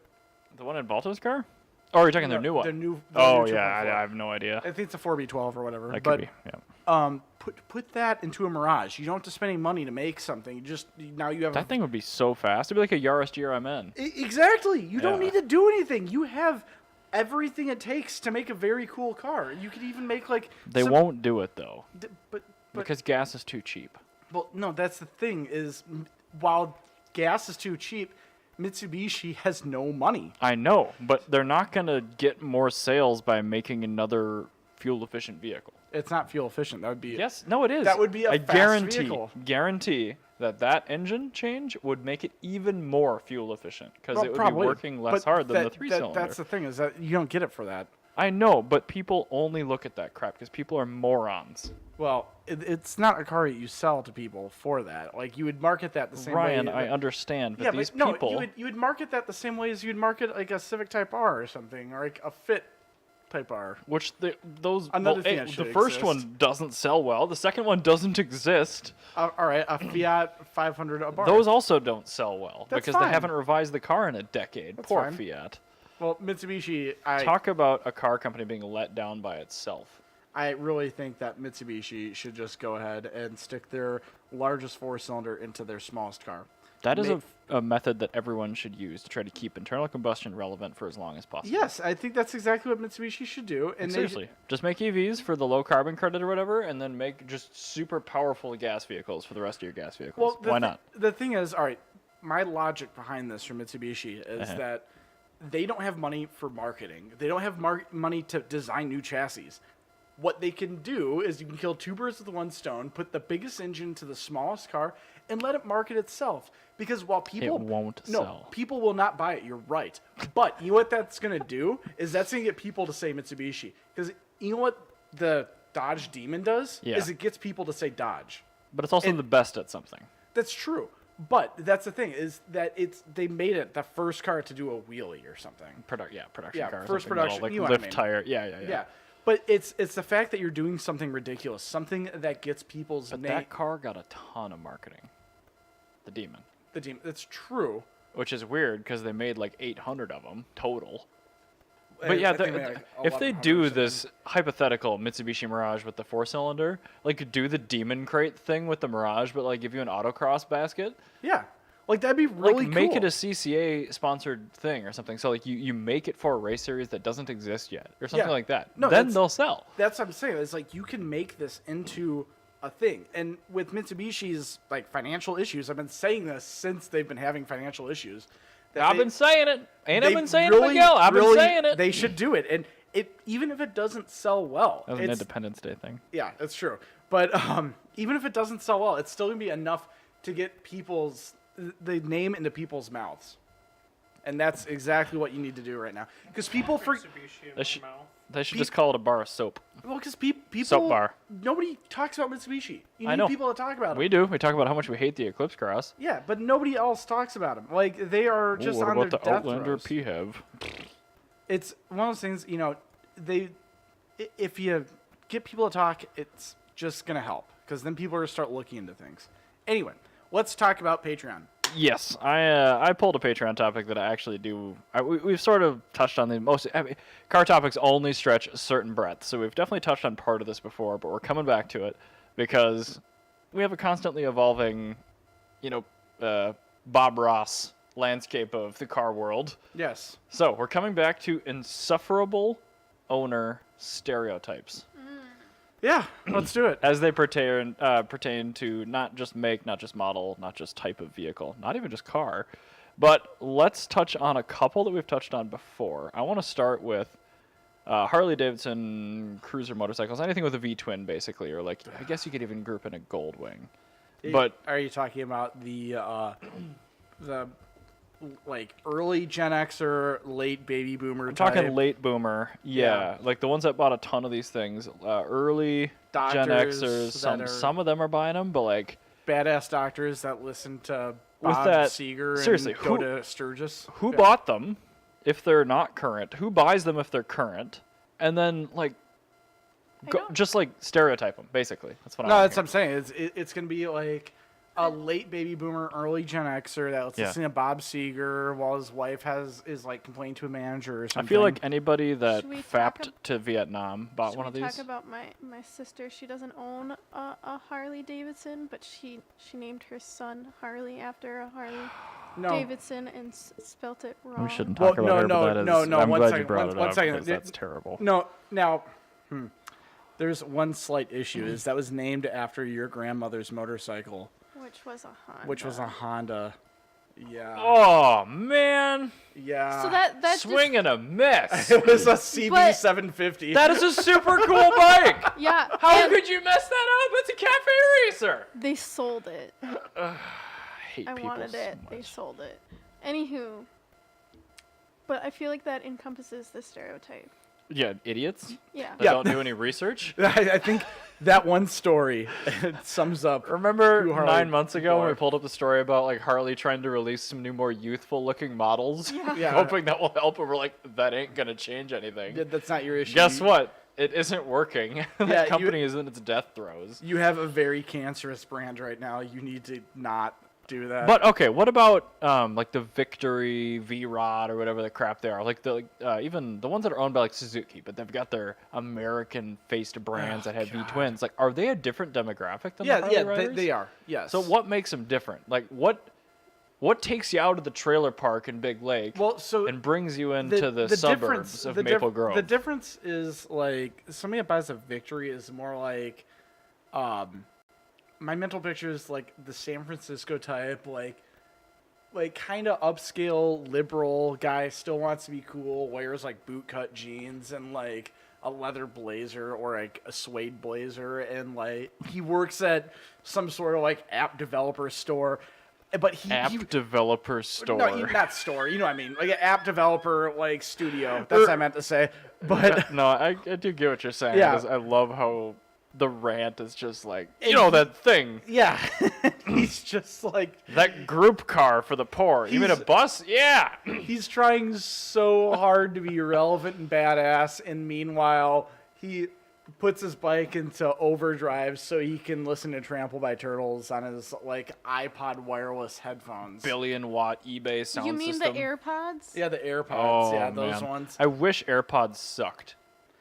The one in Balto's car? Oh, you're talking their new one. Their new. Oh new yeah, 2.4. I have no idea. I think it's a 4B12 or whatever. That but could be. Yeah. put that into a Mirage. You don't have to spend any money to make something. Now you have That thing would be so fast. It'd be like a Yaris GRMN. Exactly. You don't Yeah. need to do anything. You have everything it takes to make a very cool car. You could even make like They won't do it though, but because gas is too cheap. well, no, that's the thing is while gas is too cheap, Mitsubishi has no money. I know, but they're not gonna get more sales by making another fuel-efficient vehicle. It's not fuel efficient. That would be Yes, no, it is. That would be a I fast vehicle. guarantee that engine change would make it even more fuel efficient because Well, it would probably, be working less but hard than the that- three-cylinder. That's the thing is that you don't get it for that. I know, but people only look at that crap because people are morons. Well, it's not a car that you sell to people for that. Like you would market that the same Ryan, way. I understand, but Yeah, these but no, people. you would market that the same way as you'd market like a Civic Type R or something, or like a Fit Type R. Which those Another well, thing the that should first exist. one doesn't sell well. The second one doesn't exist. All right, a Fiat 500 a bar. Those also don't sell well That's because they fine. haven't revised the car in a decade. That's Poor fine. Fiat. Well, Mitsubishi, Talk about a car company being let down by itself. I really think that Mitsubishi should just go ahead and stick their largest four-cylinder into their smallest car. That is Ma- a method that everyone should use to try to keep internal combustion relevant for as long as possible. Yes, I think that's exactly what Mitsubishi should do. And Seriously, just make EVs for the low carbon credit or whatever, and then make just super powerful gas vehicles for the rest of your gas vehicles. Well, Why not? The thing is, all right, my logic behind this from Mitsubishi is Uh-huh. that they don't have money for marketing. They don't have money to design new chassis. What they can do is you can kill two birds with one stone, put the biggest engine to the smallest car, and let it market itself. Because while people won't sell. people will not buy it. You're right, but you know what that's gonna do is that's gonna get people to say Mitsubishi. Because you know what the Dodge Demon does Yeah. is it gets people to say Dodge. But it's also and- the best at something. That's true. But that's the thing is that they made it the first car to do a wheelie or something. Production Yeah, car. or first something that'll, production, like you know what I lift mean. tire. Yeah. Yeah. But it's the fact that you're doing something ridiculous, something that gets people's But name. that car got a ton of marketing. The Demon. The team. That's true. Which is weird because they made like 800 of them total. I- But yeah, I think they had, like, if they 1100 do or this hypothetical Mitsubishi Mirage with the four-cylinder, like do the Demon Crate thing with the Mirage, but like give you an autocross basket, Yeah. Like that'd be really like make cool. it a CCA sponsored thing or something. So like you make it for a race series that doesn't exist yet or something Yeah. like that. No, then that's- they'll sell. That's what I'm saying. It's like you can make this into a thing. And with Mitsubishi's like financial issues, I've been saying this since they've been having financial issues. that I've they- been saying it. Ain't I they been saying really, it, Miguel? I've been really- saying it. They should do it. And even if it doesn't sell well, That was an it's- Independence Day thing. yeah, that's true. But even if it doesn't sell well, it's still gonna be enough to get the name into people's mouths. And that's exactly what you need to do right now. Because people Mitsubishi in They should- my mouth. They should just call it a bar of soap. well, because people Soap bar. Nobody talks about Mitsubishi. You I need know. people to talk about them. We do. We talk about how much we hate the Eclipse Cross. Yeah, but nobody else talks about them. Like they are just what on about their the death Outlander throes. PHEV? It's one of those things. If you get people to talk, it's just gonna help because then people are gonna start looking into things. Anyway, let's talk about Patreon. Yes, I pulled a Patreon topic that I actually do. We've sort of touched on the most. I mean, car topics only stretch a certain breadth, so we've definitely touched on part of this before, but we're coming back to it because we have a constantly evolving, Bob Ross landscape of the car world. Yes. So we're coming back to insufferable owner stereotypes. Yeah, let's do it. as they pertain to not just make, not just model, not just type of vehicle, not even just car. But let's touch on a couple that we've touched on before. I want to start with Harley Davidson cruiser motorcycles, anything with a V-twin, basically, or like I guess you could even group in a Goldwing. But are you talking about the like early Gen Xer, late baby boomer I'm type? talking late boomer, yeah, like the ones that bought a ton of these things, early Gen Doctors Xers. that Some of them are buying them, but like badass doctors that listen to With Bob that- Seger seriously, and go who- to Sturgis. who Yeah. bought them if they're not current? Who buys them if they're current? And then like don't. just like stereotype them, basically. That's what No, I'm that's what I'm saying. It's gonna be like a late baby boomer, early Gen Xer that's Yeah. listening to Bob Seger while his wife is like complaining to a manager or I something. feel like anybody that Should we talk fapped to Vietnam bought Should one of we these. talk about my sister? She doesn't own a Harley Davidson, but she named her son Harley after a Harley no. Davidson and spelt it wrong. We shouldn't Well, talk about no, her, no, but that is. no, no, I'm one glad you second, brought one- it one up second. because that's terrible. No, now, there's one slight issue is that was named after your grandmother's motorcycle, Which was a Honda. which was a Honda. Yeah. Oh man, Yeah. So that swing and a miss. it was a CB750. That is a super cool bike. yeah. How and could you mess that up? It's a cafe racer. they sold it? I hate I people wanted so it. They much. sold it. Anywho, but I feel like that encompasses the stereotype. Yeah, idiots Yeah. that Yeah. don't do any research. I think that one story it sums up. Remember who Harley 9 months ago when we are. pulled up the story about like Harley trying to release some new, more youthful-looking models, Yeah. hoping that will help, and we're like, that ain't gonna change anything. Yeah, that's not your issue. Guess what? It isn't working. Yeah, That company is in its death throes. You have a very cancerous brand right now. You need to not do that. But okay, what about like the Victory V-Rod or whatever the crap they are? Like even the ones that are owned by like Suzuki, but they've got their American-faced brands that have God. V-twins. Like, are they a different demographic than the yeah, Harley yeah, riders? they are. Yes. So what makes them different? Like what takes you out of the trailer park in Big Lake Well, so and brings you into the suburbs of the Maple Grove? The difference is like somebody that buys a Victory is more like, my mental picture is like the San Francisco type, like kind of upscale liberal guy, still wants to be cool, wears like bootcut jeans and like a leather blazer or like a suede blazer, and like he works at some sort of like app developer store. But he developer store. No, not store. You know what I mean? Like an app developer, like studio. That's what I meant to say. But No, I do get what you're saying. Yeah. 'Cause I love how the rant is just like, you know that thing, yeah, he's just like that group car for the poor. You mean a He's- bus? Yeah. he's trying so hard to be relevant and badass, and meanwhile he puts his bike into overdrive so he can listen to Trample by Turtles on his like iPod wireless headphones. Billion-watt eBay sound You mean system. the AirPods? Yeah, the AirPods. Oh, yeah, those man. ones. I wish AirPods sucked.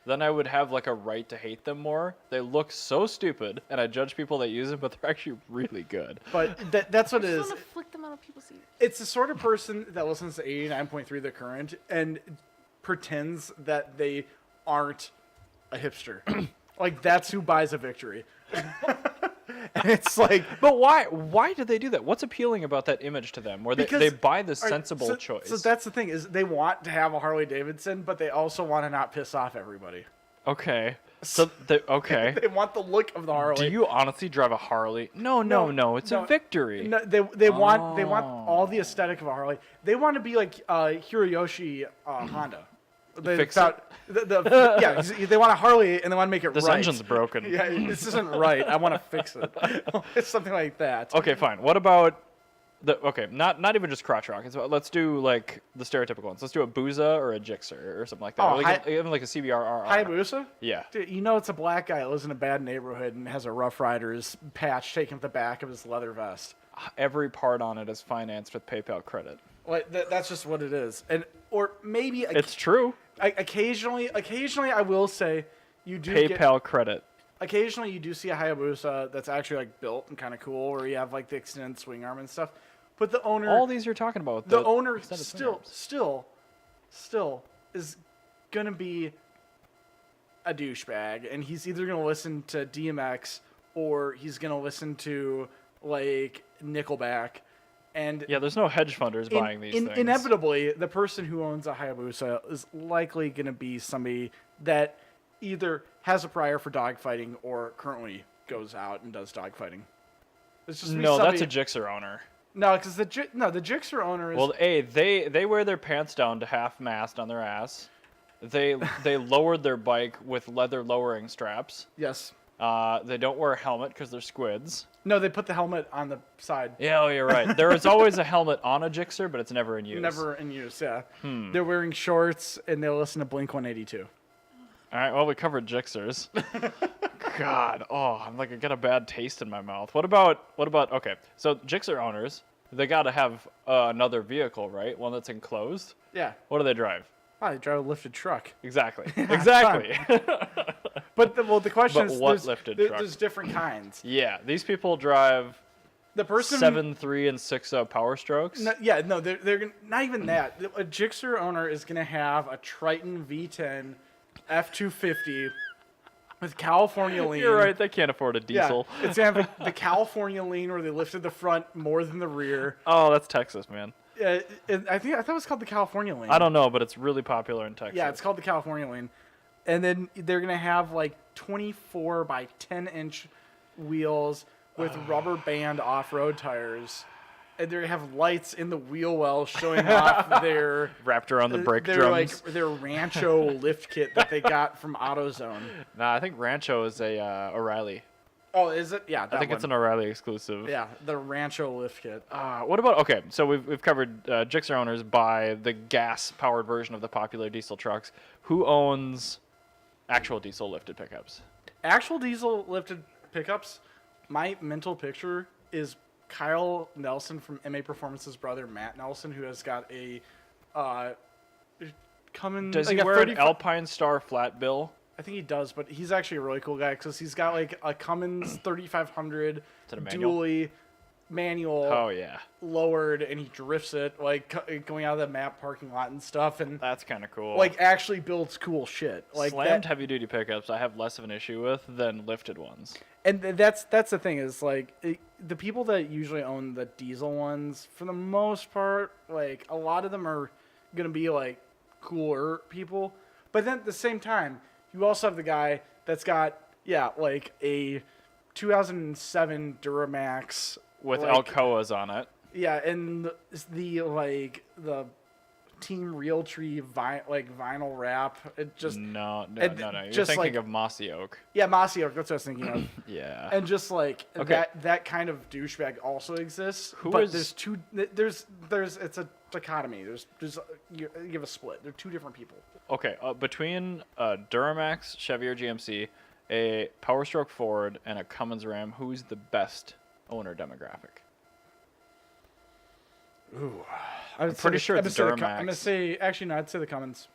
Then I would have like a right to hate them more. They look so stupid, and I judge people that use them, but they're actually really good. But that's what I it just is. want to flick them out of people's ears. It's the sort of person that listens to 89.3 The Current and pretends that they aren't a hipster. Like, that's who buys a Victory. And it's like... But why? Why do they do that? What's appealing about that image to them? Where Because- they buy the all right, sensible so, choice. So that's the thing, is they want to have a Harley Davidson, but they also want to not piss off everybody. Okay. So okay. They want the look of the Harley. Do you honestly drive a Harley? No. It's no. a Victory. No, they want all the aesthetic of a Harley. They want to be like Hiroyoshi Honda. They Fix thought- yeah, they want a Harley and they want to make it This right. engine's broken. Yeah, this isn't right. I want to fix it. It's something like that. Okay, fine. What about not even just crotch rockets. Let's do like the stereotypical ones. Let's do a Booza or a Gixxer or something like that. Oh, Or like even like a CBR. Hayabusa? Yeah. Dude, you know it's a black guy that lives in a bad neighborhood and has a Rough Riders patch taken at the back of his leather vest. Every part on it is financed with PayPal credit. Like that's just what it is. And or maybe It's true. occasionally I will say you do PayPal credit. Occasionally you do see a Hayabusa that's actually like built and kind of cool, where you have like the extended swing arm and stuff. But the owner, All these you're talking about. the owner extended swing still arms. is gonna be a douchebag, and he's either gonna listen to DMX or he's gonna listen to like Nickelback. And Yeah, there's no hedge funders buying these things. Inevitably, the person who owns a Hayabusa is likely going to be somebody that either has a prior for dogfighting or currently goes out and does dogfighting. It's just No, that's a Gixxer owner. No, because the Gixxer owner is... Well, they wear their pants down to half mast on their ass. They lowered their bike with leather lowering straps. Yes. They don't wear a helmet because they're squids. No, they put the helmet on the side. Yeah, oh, you're right. There is always a helmet on a Gixxer, but it's never in use. Never in use, yeah. They're wearing shorts, and they listen to Blink-182. All right, well, we covered Gixxers. God, I got a bad taste in my mouth. What about, okay, so Gixxer owners, they got to have another vehicle, right? One that's enclosed? Yeah. What do they drive? Oh, they drive a lifted truck. Exactly. Exactly. But the question is, what lifted truck? There's different kinds. Yeah, these people drive The person 7.3 and 6.0 Power Strokes. they're gonna, not even that. A Gixxer owner is gonna have a Triton V10 F250 with California lean. You're right. They can't afford a diesel. Yeah, it's gonna have the California lean where they lifted the front more than the rear. Oh, that's Texas, man. I thought it was called the California lean. I don't know, but it's really popular in Texas. Yeah, it's called the California lean. And then they're gonna have like 24 by 10-inch wheels with rubber band off-road tires, and they have lights in the wheel well showing off their wrapped around the brake their, drums. like their Rancho lift kit that they got from AutoZone. Nah, I think Rancho is a O'Reilly. Oh, is it? Yeah, that I think one. it's an O'Reilly exclusive. Yeah, the Rancho lift kit. What about, okay, so we've covered Gixxer owners buy the gas-powered version of the popular diesel trucks. Who owns actual diesel lifted pickups? Actual diesel lifted pickups, my mental picture is Kyle Nelson from MA Performance's brother, Matt Nelson, who has got a Cummins. Does like he a wear an 35 Alpine Star flat bill? I think he does, but he's actually a really cool guy because he's got like a Cummins 3500 it a manual? dually manual. Oh, yeah. Lowered, and he drifts it like going out of the map parking lot and stuff, and That's kind of cool. like actually builds cool shit. Like Slammed that, heavy-duty pickups I have less of an issue with than lifted ones. and that's the thing is like the people that usually own the diesel ones, for the most part, like a lot of them are gonna be like cooler people, but then at the same time, you also have the guy that's got like a 2007 Duramax With like, Alcoas on it. Yeah, and the Team Realtree vinyl wrap. It just No. You're just thinking like- of Mossy Oak. yeah, Mossy Oak. That's what I was thinking of. Yeah. And just like Okay. that kind of douchebag also exists. Who but is- there's two. There's it's a dichotomy. There's you have a split. They're two different people. Okay, between a Duramax, Chevy or GMC, a Power Stroke Ford, and a Cummins Ram, who's the best owner demographic? I'm pretty sure it's I'm Duramax. gonna say actually no. I'd say the Cummins.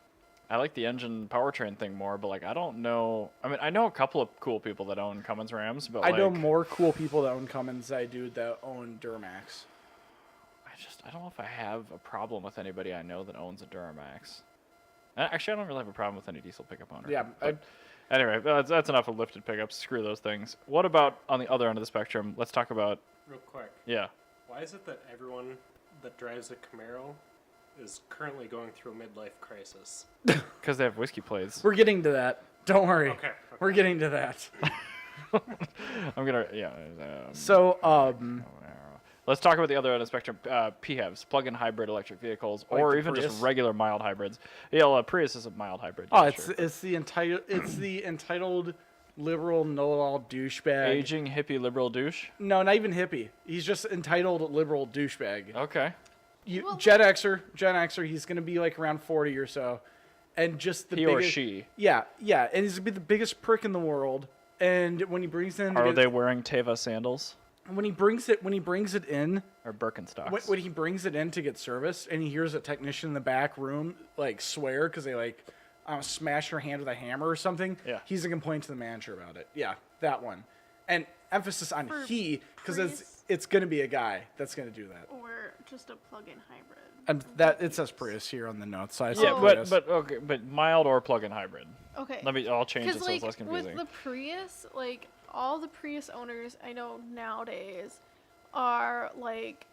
I like the engine powertrain thing more, but like I don't know. I mean, I know a couple of cool people that own Cummins Rams, but I like, know more cool people that own Cummins than I do that own Duramax. I don't know if I have a problem with anybody I know that owns a Duramax. Actually, I don't really have a problem with any diesel pickup owner. Yeah, but anyway, that's enough of lifted pickups. Screw those things. What about on the other end of the spectrum? Let's talk about Real quick, yeah. why is it that everyone that drives a Camaro is currently going through a midlife crisis? Because they have whiskey plates. We're getting to that. Don't worry. Okay. We're getting to that. I'm gonna So, let's talk about the other end of the spectrum. PHEVs, plug-in hybrid electric vehicles, Like or the even Prius? just regular mild hybrids. Yeah, well, Prius is a mild hybrid. oh, yeah, it's sure. it's the entitled liberal know-it-all douchebag. Aging hippie liberal douche. No, not even hippie. He's just entitled liberal douchebag. Okay. Well, Gen Xer. He's gonna be like around 40 or so, and just the He biggest, or she. Yeah, and he's gonna be the biggest prick in the world. And when he brings in, Are they wearing Teva sandals when he brings it in, or Birkenstocks? when he brings it in to get service, and he hears a technician in the back room like swear because they like smash your hand with a hammer or something. Yeah. He's gonna complain to the manager about it. Yeah, that one. And emphasis on For he because Prius? it's gonna be a guy that's gonna do that. or just a plug-in hybrid. And that it says Prius here on the notes. So I said Yeah, Prius. but mild or plug-in hybrid. Okay. I'll change it Because so it's less like confusing. with the Prius, like all the Prius owners I know nowadays are like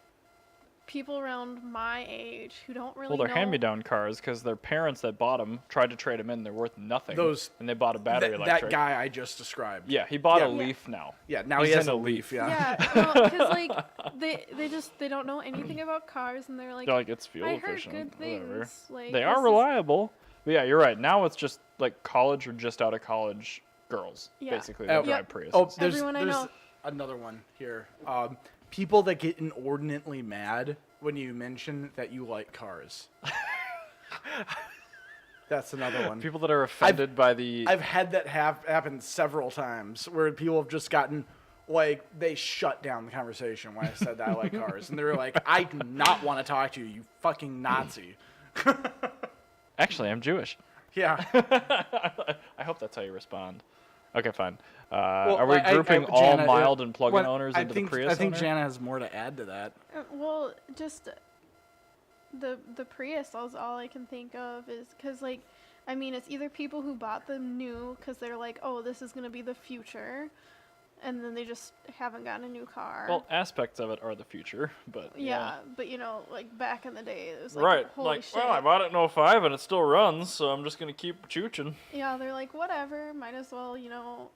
people around my age who don't really Well, they're know. hand-me-down cars because their parents that bought them tried to trade them in. They're worth nothing. Those- and they bought a battery That electric. guy I just described. Yeah, he bought a Yeah. Leaf now. Yeah, now He's he has in a a Leaf. Yeah. Yeah, because like they don't know anything about cars, and they're like, They're like, it's fuel I heard efficient. good things. Whatever. Like They this are is- reliable. But yeah, you're right. Now it's just like college or just out of college girls, Yeah. basically, that Oh, drive Priuses. Oh, there's Everyone I know. another one here. People that get inordinately mad when you mention that you like cars. That's another one. People that are offended by the... I've had that happen several times where people have just gotten, like, they shut down the conversation when I said that I like cars. And they're like, I do not want to talk to you, you fucking Nazi. Actually, I'm Jewish. Yeah. I hope that's how you respond. Okay, fine. Well, are we grouping all Jana, mild and plug-in well, owners I into think, the Prius I think owner? Jana has more to add to that. Well, just the Prius is all I can think of is because like, I mean, it's either people who bought them new because they're like, oh, this is gonna be the future, and then they just haven't gotten a new car. Well, aspects of it are the future, but yeah, but you know, like back in the day, it was like, right. holy Like, shit. well, I bought it in 05 and it still runs, so I'm just going to keep chooching. Yeah, they're like, whatever, might as well, you know,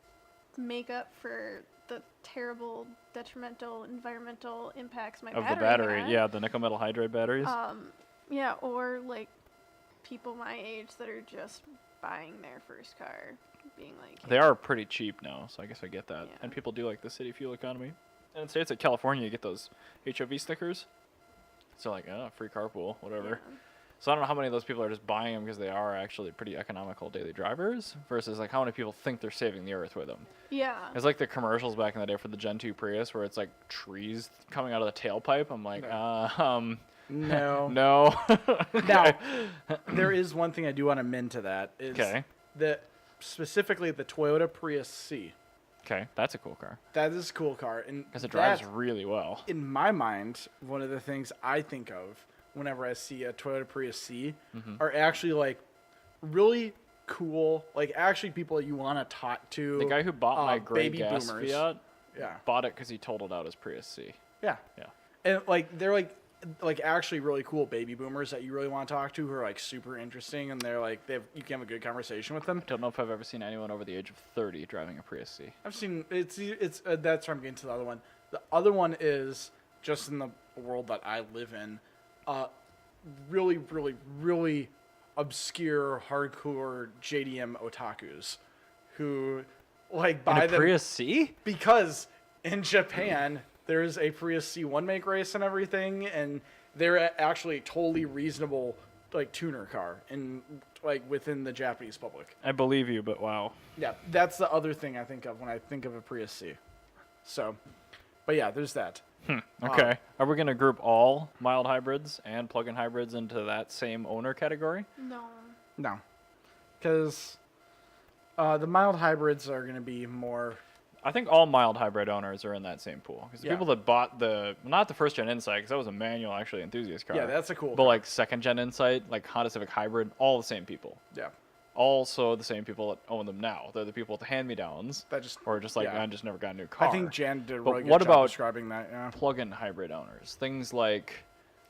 make up for the terrible detrimental environmental impacts my Of battery the battery, had. yeah, the nickel metal hydride batteries. Yeah, or like people my age that are just buying their first car, being like, They are pretty cheap now, so I guess I get that. Yeah. And people do like the city fuel economy. And in states like California, you get those HOV stickers. So like, oh, free carpool, whatever. Yeah. So I don't know how many of those people are just buying them because they are actually pretty economical daily drivers versus like how many people think they're saving the earth with them. Yeah. It's like the commercials back in the day for the Gen 2 Prius where it's like trees coming out of the tailpipe. I'm like, No. no. Now, there is one thing I do want to amend to that. Is Okay. that specifically the Toyota Prius C. Okay, that's a cool car That is a cool car. And because it drives that, really well. in my mind, one of the things I think of whenever I see a Toyota Prius C are actually like really cool, like actually people you want to talk to. The guy who bought my gray baby gas boomers. Fiat Yeah. bought it because he totaled out his Prius C. Yeah. Yeah. And like they're like actually really cool baby boomers that you really want to talk to who are like super interesting and they're like you can have a good conversation with them. Don't know if I've ever seen anyone over the age of 30 driving a Prius C. I've seen it's that's where I'm getting to the other one. The other one is just in the world that I live in, really, really, really obscure, hardcore JDM otakus who like buy In a them Prius C? because in Japan there's a Prius C one make race and everything, and they're actually totally reasonable like tuner car in like within the Japanese public. I believe you, but wow. Yeah, that's the other thing I think of when I think of a Prius C. So, but yeah, there's that. Okay. Are we going to group all mild hybrids and plug-in hybrids into that same owner category? No. No, because the mild hybrids are going to be more. I think all mild hybrid owners are in that same pool. Because the Yeah. people that bought not the first-gen Insight, because that was a manual, actually, enthusiast car. Yeah, that's a cool. But car. like second-gen Insight, like Honda Civic Hybrid, all the same people. yeah, Also the same people that own them now. They're the people with the hand-me-downs. that just. Or just like, yeah. I just never got a new car. I think Jan did a But really good what job about- describing that. Yeah. plug-in hybrid owners. Things like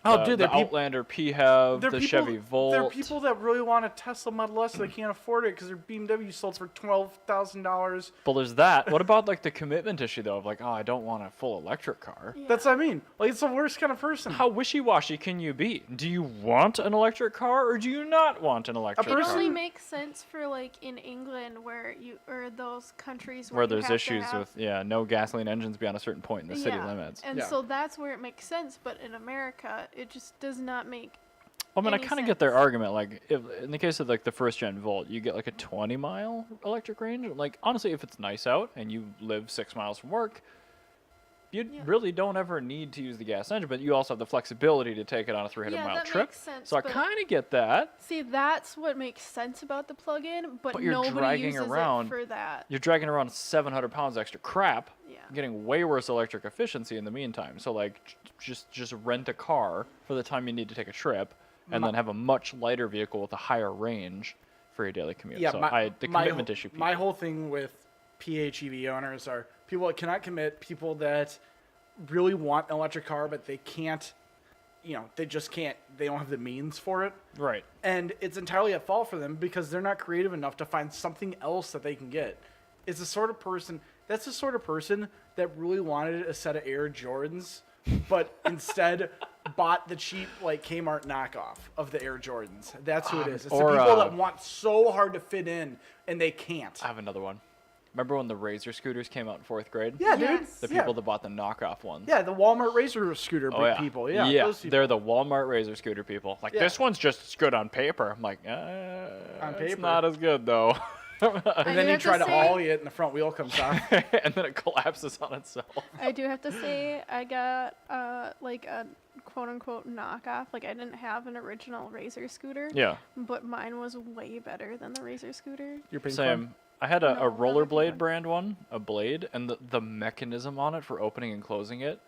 Oh, the dude, they're peop- Outlander PHEV, They're the people, Chevy Volt. They're people that really want a Tesla Model S, so they can't afford it because their BMW sold for $12,000. But there's that. What about like the commitment issue though of like, oh, I don't want a full electric car. Yeah. That's what I mean. Like, it's the worst kind of person. How wishy-washy can you be? Do you want an electric car or do you not want an electric It person- car? only makes sense for like in England where you or those countries Where you there's have to issues have- with no gasoline engines beyond a certain point in the city Yeah, limits. And Yeah. so that's where it makes sense, but in America it just does not make I mean, I any kind of get their sense. argument. Like, if, in the case of like the first-gen Volt, you get like a 20-mile electric range. Like, honestly, if it's nice out and you live 6 miles from work, you Yeah. really don't ever need to use the gas engine. But you also have the flexibility to take it on a Yeah, 300-mile that trip. makes sense, So I but- kind of get that. See, that's what makes sense about the plug-in, but you're nobody dragging uses around- it for that. You're dragging around 700 pounds extra crap, Yeah. getting way worse electric efficiency in the meantime. So like, just rent a car for the time you need to take a trip, and then have a much lighter vehicle with a higher range for for your daily commute. Yeah, so the my commitment issue. My whole thing with PHEV owners are people that cannot commit, people that really want an electric car, but they can't, they just can't, they don't have the means for it. Right. And it's entirely at fault for them because they're not creative enough to find something else that they can get. It's the sort of person that really wanted a set of Air Jordans, but instead bought the cheap Kmart knockoff of the Air Jordans. That's who it is. It's the people that want so hard to fit in and they can't. I have another one. Remember when the Razor scooters came out in 4th grade? Yeah, dude. Yes. The people that bought the knockoff ones. Yeah, the Walmart Razor scooter people. Yeah, yeah, those people. they're the Walmart Razor scooter people. Like, this one's just as good on paper. I'm like, On it's paper. not as good, though. And then you try to ollie it and the front wheel comes off. And then it collapses on itself. I do have to say, I got a quote-unquote knockoff. Like, I didn't have an original Razor scooter. Yeah. But mine was way better than the Razor scooter. You're paying Same. I had a No, not rollerblade one. brand one, a blade, and the mechanism on it for opening and closing it,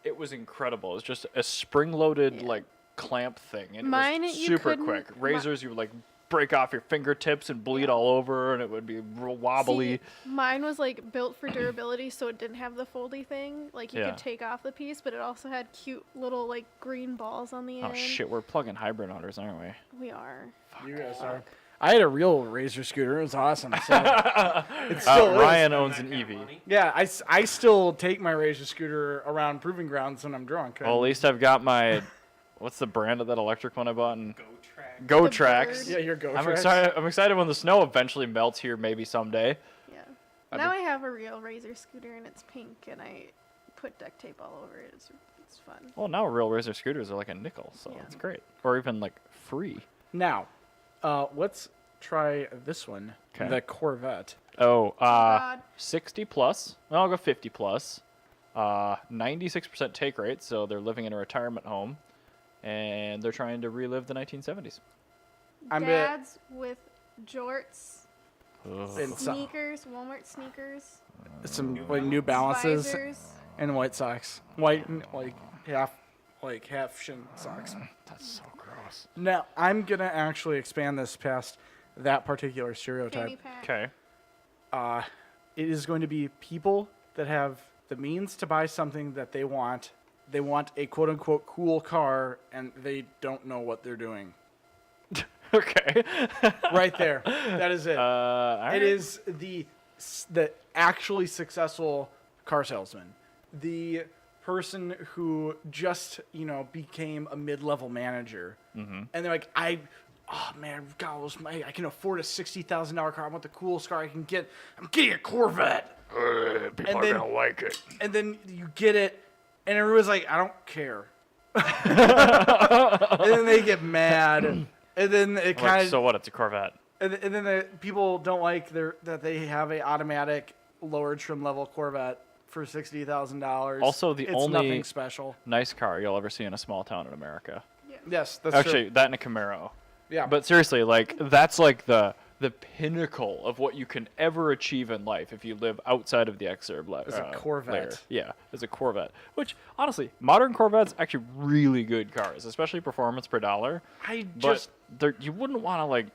it was incredible. It was just a spring-loaded, clamp thing. And Mine, it was you super couldn't- quick. Razors, you would, break off your fingertips and bleed all over, and it would be real wobbly. See, mine was built for durability, so it didn't have the foldy thing. Like you Yeah. could take off the piece, but it also had cute little green balls on the Oh, end. shit, we're plugging hybrid hunters, aren't we? We are. You guys are. I had a real Razor scooter. It was awesome. So it still is. Ryan owns an EV. Yeah, I still take my Razor scooter around proving grounds when I'm drunk. Well, at least I've got my, what's the brand of that electric one I bought? Go Go The Tracks. bird. Yeah, your Go I'm Tracks. excited. I'm excited when the snow eventually melts here, maybe someday. Yeah. Now I have a real Razor scooter, and it's pink, and I put duct tape all over it. It's fun. Well, now real Razor scooters are like a nickel, so Yeah. it's great, or even free. Now, let's try this one. 'Kay. The Corvette. Oh, God. 60 plus. Well, I'll go 50 plus. 96% take rate, so they're living in a retirement home, and they're trying to relive the 1970s. I'm a- Dads with jorts, And sneakers, Walmart sneakers, some New Balances visors. and white socks. White, half shin socks. That's so gross. Now, I'm going to actually expand this past that particular Fanny stereotype. pack. Okay. It is going to be people that have the means to buy something that they want. They want a quote-unquote cool car, and they don't know what they're doing. Okay. Right there. That is it. All right. It is the actually successful car salesman. The person who just, became a mid-level manager. Mm-hmm. And they're like, oh man, God, I can afford a $60,000 car. I want the coolest car I can get. I'm getting a Corvette. People are gonna like it. And then you get it, and everyone's like, I don't care. And then they get mad. And then it kind of. So what? It's a Corvette. And then the people don't like that they have a automatic lower trim level Corvette for $60,000. Also, it's only nothing special. nice car you'll ever see in a small town in America. Yes, that's Actually, true. that and a Camaro. Yeah, But seriously, that's the pinnacle of what you can ever achieve in life if you live outside of the Xserb Is a Corvette. layer. Yeah, as a Corvette. Which, honestly, modern Corvettes actually really good cars, especially performance per dollar. But you wouldn't want to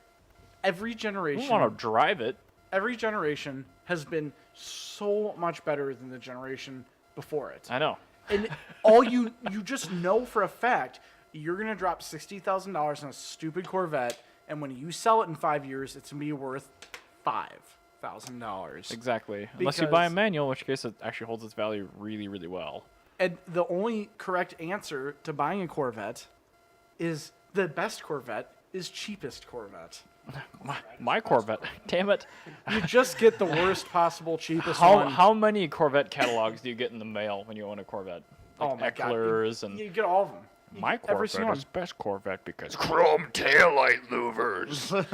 every you generation, wouldn't want to drive it. every generation has been so much better than the generation before it. I know. And all you just know for a fact, you're gonna drop $60,000 on a stupid Corvette, and when you sell it in 5 years, it's gonna be worth $5,000. Exactly. Unless you buy a Because- manual, in which case it actually holds its value really, really well. And the only correct answer to buying a Corvette is the best Corvette is cheapest Corvette. My Corvette. Damn it. You just get the worst possible cheapest one. How many Corvette catalogs do you get in the mail when you own a Corvette? Oh my God. Ecklers and You get all of them. You my get every single Corvette is best Corvette because chrome taillight louvers.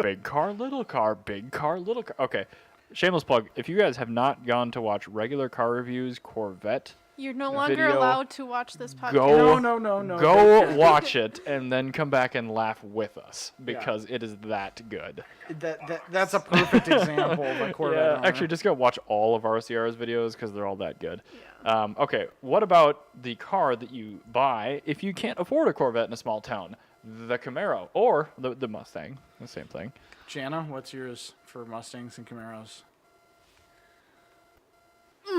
Big car, little car, big car, little car. Okay, shameless plug. If you guys have not gone to watch regular car reviews, Corvette, You're no longer video. allowed to watch this podcast. Go- No. go watch it and then come back and laugh with us because it is that good. That's a perfect example of a Corvette. owner. Actually, just go watch all of RCR's videos because they're all that good. Yeah. Okay, what about the car that you buy if you can't afford a Corvette in a small town? the Camaro or the Mustang, the same thing. Jana, what's yours for Mustangs and Camaros?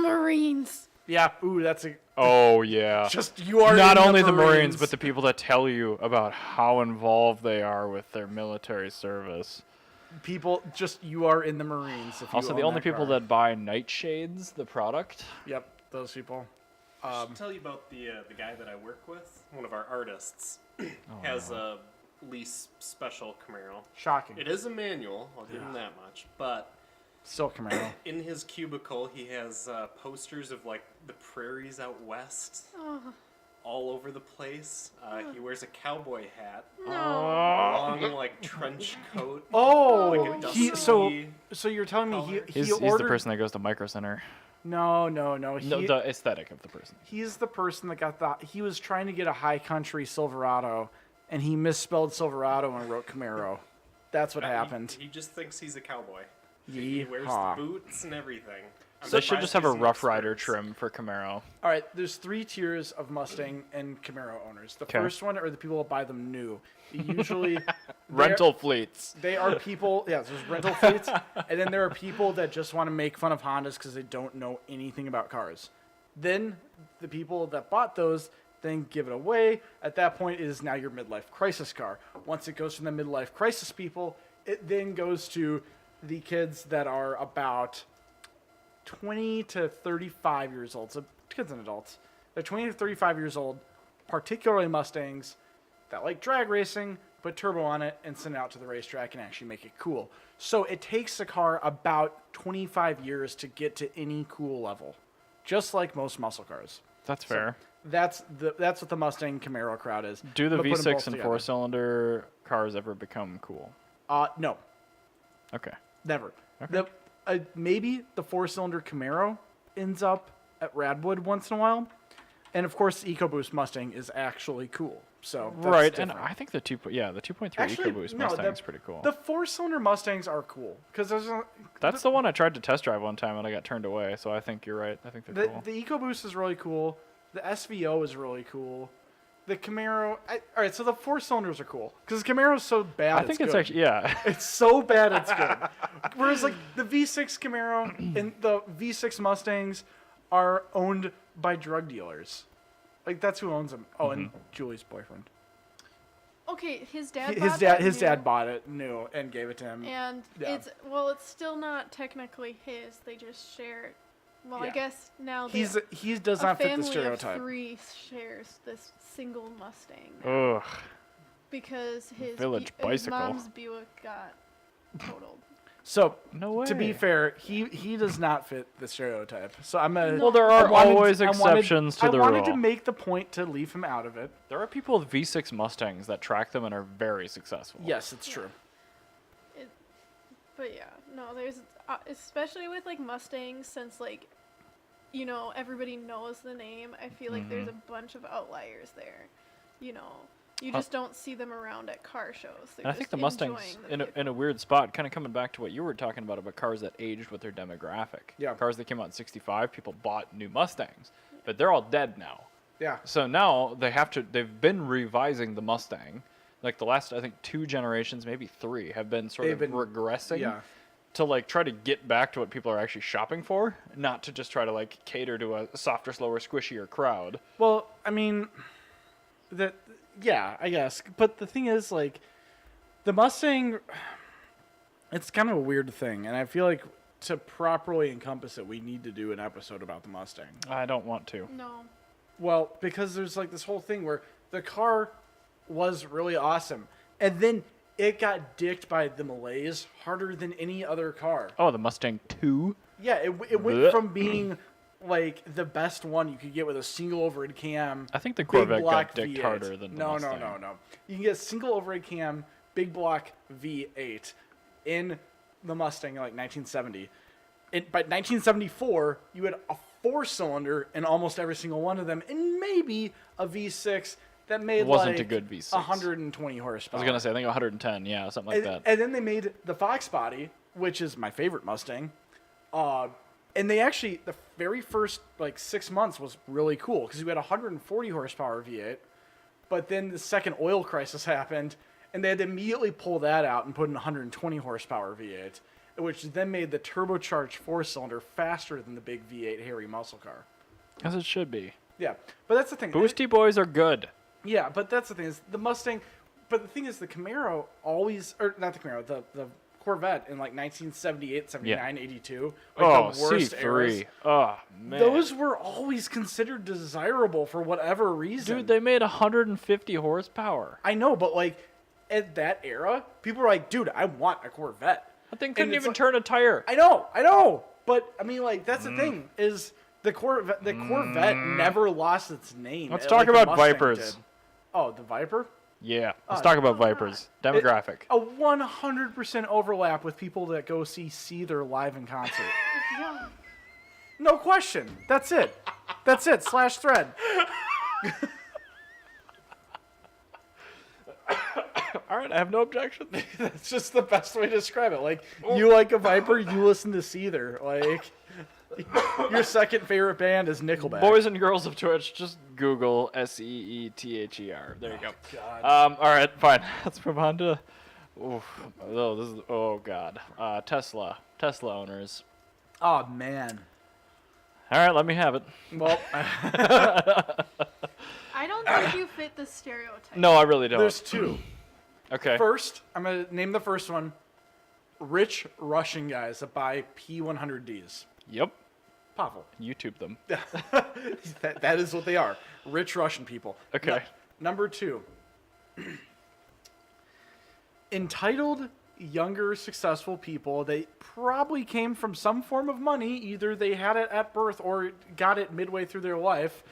Marines. Yeah, ooh, that's a Oh yeah. just you are Not in only the Marines, but the people that tell you about how involved they are with their military service. people. Just you are in the Marines. If you Also, the own only people car. that buy Nightshades, the product. Yep, those people. I should tell you about the guy that I work with. One of our artists has a lease special Camaro. Shocking. It is a manual. I'll give him that much. But Still Camaro. in his cubicle, he has posters of like the prairies out west, all over the place. He wears a cowboy hat, a long like trench coat. Oh, Like a he dusty so you're telling me color. he He's the ordered? person that goes to Micro Center. No. No, the aesthetic of the person. He's the person that got the. He was trying to get a high country Silverado, and he misspelled Silverado and wrote Camaro. That's what happened. He just thinks he's a cowboy. He wears the Yeehaw. boots and everything. I'm They should surprised just have a he's an Rough Rider expert. trim for Camaro. All right, there's 3 tiers of Mustang and Camaro owners. The 'Kay. first one are the people that buy them new. Usually, Rental fleets. they are people. Yeah, there's rental fleets, and then there are people that just want to make fun of Hondas because they don't know anything about cars. Then the people that bought those then give it away. At that point, it is now your midlife crisis car. Once it goes from the midlife crisis people, it then goes to the kids that are about 20 to 35 years old. So kids and adults. They're 20 to 35 years old, particularly Mustangs that like drag racing, put turbo on it, and send it out to the racetrack and actually make it cool. So it takes the car about 25 years to get to any cool level, just like most muscle cars. That's fair. That's what the Mustang Camaro crowd is. Do the I'm gonna put 'em both V6 and together. 4-cylinder cars ever become cool? No, Okay. never. Okay. Maybe the 4-cylinder Camaro ends up at Radwood once in a while, and of course the EcoBoost Mustang is actually cool. So that's Right, different. and I think the 2.3 Actually, EcoBoost no, Mustang is pretty cool. The 4-cylinder Mustangs are cool because there's That's the one I tried to test drive one time and I got turned away. So I think you're right. I think they're cool. the EcoBoost is really cool. The SVO is really cool. The Camaro. All right, so the 4-cylinders are cool because the Camaro's so bad. I think it's good. actually yeah. It's so bad it's good. Whereas like the V6 Camaro and the V6 Mustangs are owned by drug dealers. Like that's who owns them. Oh, and Julie's boyfriend. Okay, his dad. His bought dad. that His new, dad bought it new and gave it to him. And Yeah. it's still not technically his. They just share it. Well, I Yeah. guess now He does a not fit the family stereotype. of 3 shares this single Mustang Ugh. because his Village his bicycle. mom's Buick got totaled. So No way. to be fair, he does not fit the stereotype. So I'm a. Well, there are always exceptions to the I wanted to rule. make the point to leave him out of it. There are people with V6 Mustangs that track them and are very successful. Yes, it's true. But yeah, no, there's especially with like Mustangs, since like, you know, everybody knows the name. I feel like there's a bunch of outliers there. You know, you just don't see them around at car shows. They're And I think just the Mustangs, enjoying the in vehicle. a weird spot, kind of coming back to what you were talking about cars that aged with their demographic. Yeah. Cars that came out in 65, people bought new Mustangs, but they're all dead now. Yeah. So now they've been revising the Mustang. Like the last, I think, 2 generations, maybe 3, have been sort of regressing Yeah. to like try to get back to what people are actually shopping for, not to just try to like cater to a softer, slower, squishier crowd. Well, I mean, yeah, I guess. But the thing is, like, the Mustang, it's kind of a weird thing, and I feel like to properly encompass it, we need to do an episode about the Mustang. I don't want to. No. Well, because there's like this whole thing where the car was really awesome, and then it got dicked by the Malays harder than any other car. Oh, the Mustang 2? Yeah, it went Blech. from being like the best one you could get with a single overhead cam. I think the big Corvette block got dicked V8. harder than the Mustang. No. You can get single overhead cam, big block V8 in the Mustang in like 1970. By 1974, you had a 4-cylinder in almost every single one of them, and maybe a V6 that made It wasn't like a good V6. 120 horsepower. I was going to say, I think 110, yeah, something like that. And then they made the Fox body, which is my favorite Mustang. And they actually, the very first like 6 months was really cool because you had 140 horsepower V8, But then the second oil crisis happened, and they had to immediately pull that out and put in a 120 horsepower V8, which then made the turbocharged 4-cylinder faster than the big V8 hairy muscle car. As it should be. Yeah, but that's the thing. Boosty boys are good. Yeah, but that's the thing is the Mustang. But the thing is, the Camaro always, or not the Camaro, the Corvette in like 1978, 79, 82, like the worst C3. eras. Oh, man. Those were always considered desirable for whatever reason. Dude, they made 150 horsepower. I know, but like at that era, people were like, "Dude, I want a Corvette." That thing couldn't it's even like- turn a tire. I know, but I mean, like that's the thing is the Corvette. The Corvette never lost its name. Let's like talk the about Mustang Vipers. did. Oh, the Viper. Yeah, let's talk about Vipers. Demographic. A 100% overlap with people that go see Seether live in concert. Yeah. No question. That's it. /thread. All right, I have no objection. That's just the best way to describe it. Like, you like a Viper, you listen to Seether. Like, your second favorite band is Nickelback. Boys and girls of Twitch, just Google SEETHER. There you go. God. All right, fine. Let's move on to. God. Tesla owners. Oh, man. All right, let me have it. Well, I don't think you fit the stereotype. No, I really don't. there's two. Okay. First, I'm going to name the first one. Rich Russian guys that buy P100Ds. Yep. Pavel. YouTube them. that is what they are. Rich Russian people. Okay. Number two. Entitled, younger, successful people. They probably came from some form of money. Either they had it at birth or got it midway through their life.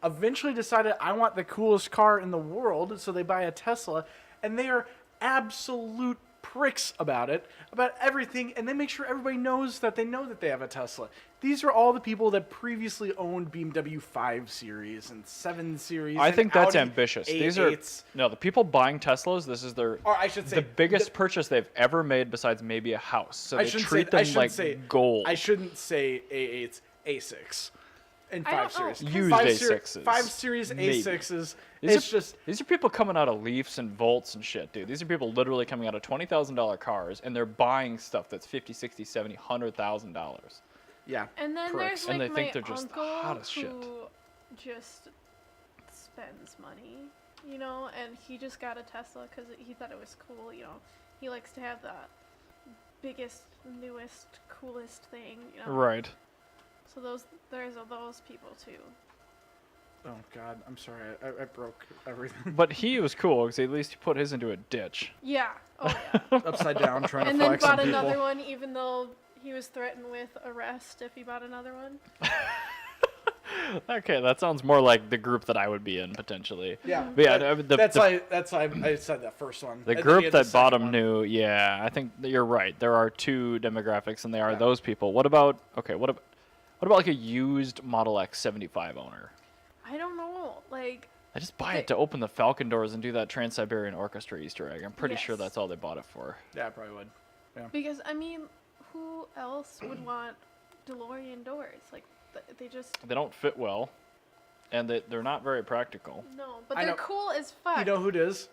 Eventually decided, I want the coolest car in the world. So they buy a Tesla. And they are absolute pricks about it, about everything, and they make sure everybody knows that they have a Tesla. These are all the people that previously owned BMW 5 Series and 7 Series. I and think that's Audi ambitious. These A8s. are no the people buying Teslas. This is their Or I should say the biggest purchase they've ever made besides maybe a house. So they treat them like gold. I shouldn't say A8s, A6. And I 5 don't know, Series. 'cause Used 5 A6s. 5 Series Maybe. A6s. These are people coming out of Leafs and Volts and shit, dude. These are people literally coming out of $20,000 cars, and they're buying stuff that's $50, $60, $70, $100,000. Yeah. And then pricks. there's And like they think my they're just uncle hot as shit. who just spends money, you know, and he just got a Tesla because he thought it was cool, you know. He likes to have the biggest, newest, coolest thing, you know. Right. So there's those people too. Oh, God. I'm sorry. I broke everything. But he was cool because at least he put his into a ditch. Yeah. Oh yeah. Upside down trying And to then flex on bought people. another one, even though he was threatened with arrest if he bought another one. Okay, that sounds more like the group that I would be in potentially. Yeah. But yeah, that's why I said that first one. The And then group you had the that bought second them one. knew, yeah, I think that you're right. There are two demographics, and they are those people. What about like a used Model X 75 owner? I don't know. Like, I just buy it to open the Falcon doors and do that Trans-Siberian Orchestra Easter egg. I'm pretty sure Yes. that's all they bought it for. Yeah, I probably would. because, I mean, who else would want DeLorean doors? Like, they just, They don't fit well, and they're not very practical. no. But I they're know. cool as fuck. You know who it is?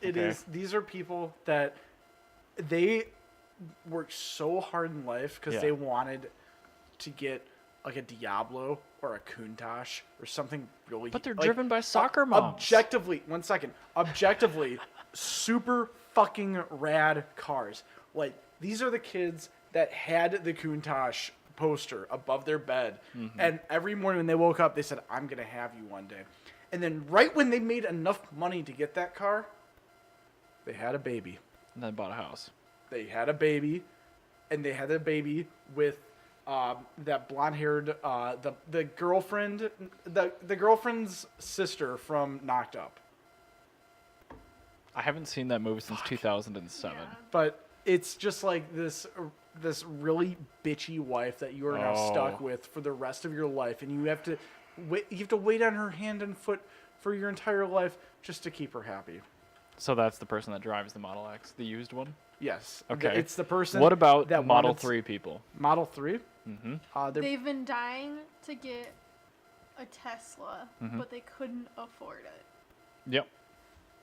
It Okay. is. These are people that they worked so hard in life because Yeah. they wanted to get like a Diablo or a Countach or something really. But they're like, driven by soccer moms. Objectively, 1 second. Objectively, super fucking rad cars. Like these are the kids that had the Countach poster above their bed, and every morning when they woke up, they said, "I'm gonna have you one day." And then right when they made enough money to get that car, they had a baby. And then bought a house. They had a baby, and they had a baby with that blonde-haired the girlfriend, the girlfriend's sister from Knocked Up. I haven't seen that movie since 2007. Yeah. But it's just like this really bitchy wife that you are now stuck Oh. with for the rest of your life, and you have to wait on her hand and foot for your entire life just to keep her happy. So that's the person that drives the Model X, the used one? Yes. Okay. It's the person. What about that Model wanted 3 people? Model 3? Mm-hmm. They've been dying to get a Tesla, but they couldn't afford it. Yep.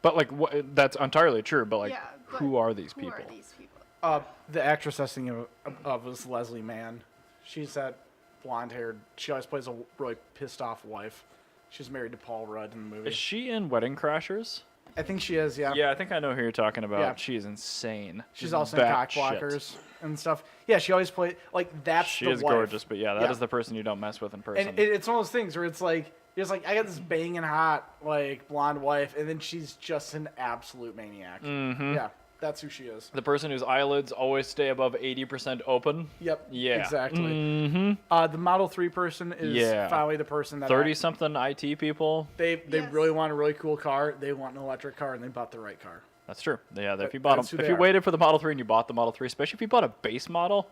But like, that's entirely true. But like, Yeah, but who are these people? Who are these people? The actress I was thinking of was Leslie Mann. She's that blonde-haired. She always plays a really pissed-off wife. She's married to Paul Rudd in the movie. Is she in Wedding Crashers? I think she is, yeah. Yeah, I think I know who you're talking about. Yeah. She's insane. She's also in Cockblockers and stuff. Yeah, she always plays, like, that's She the is wife. gorgeous, but yeah, that is the person you don't mess with in person. And it's one of those things where it's like, I got this banging hot, like, blonde wife, and then she's just an absolute maniac. Mm-hmm. Yeah, that's who she is. The person whose eyelids always stay above 80% open. Yep. Yeah. Exactly. Mm-hmm. The Model 3 person is finally the person that 30-something IT people. They Yes. really want a really cool car. They want an electric car, and they bought the right car. That's true. Yeah, That- if you bought that's who if they you are. waited for the Model 3 and you bought the Model 3, especially if you bought a base model,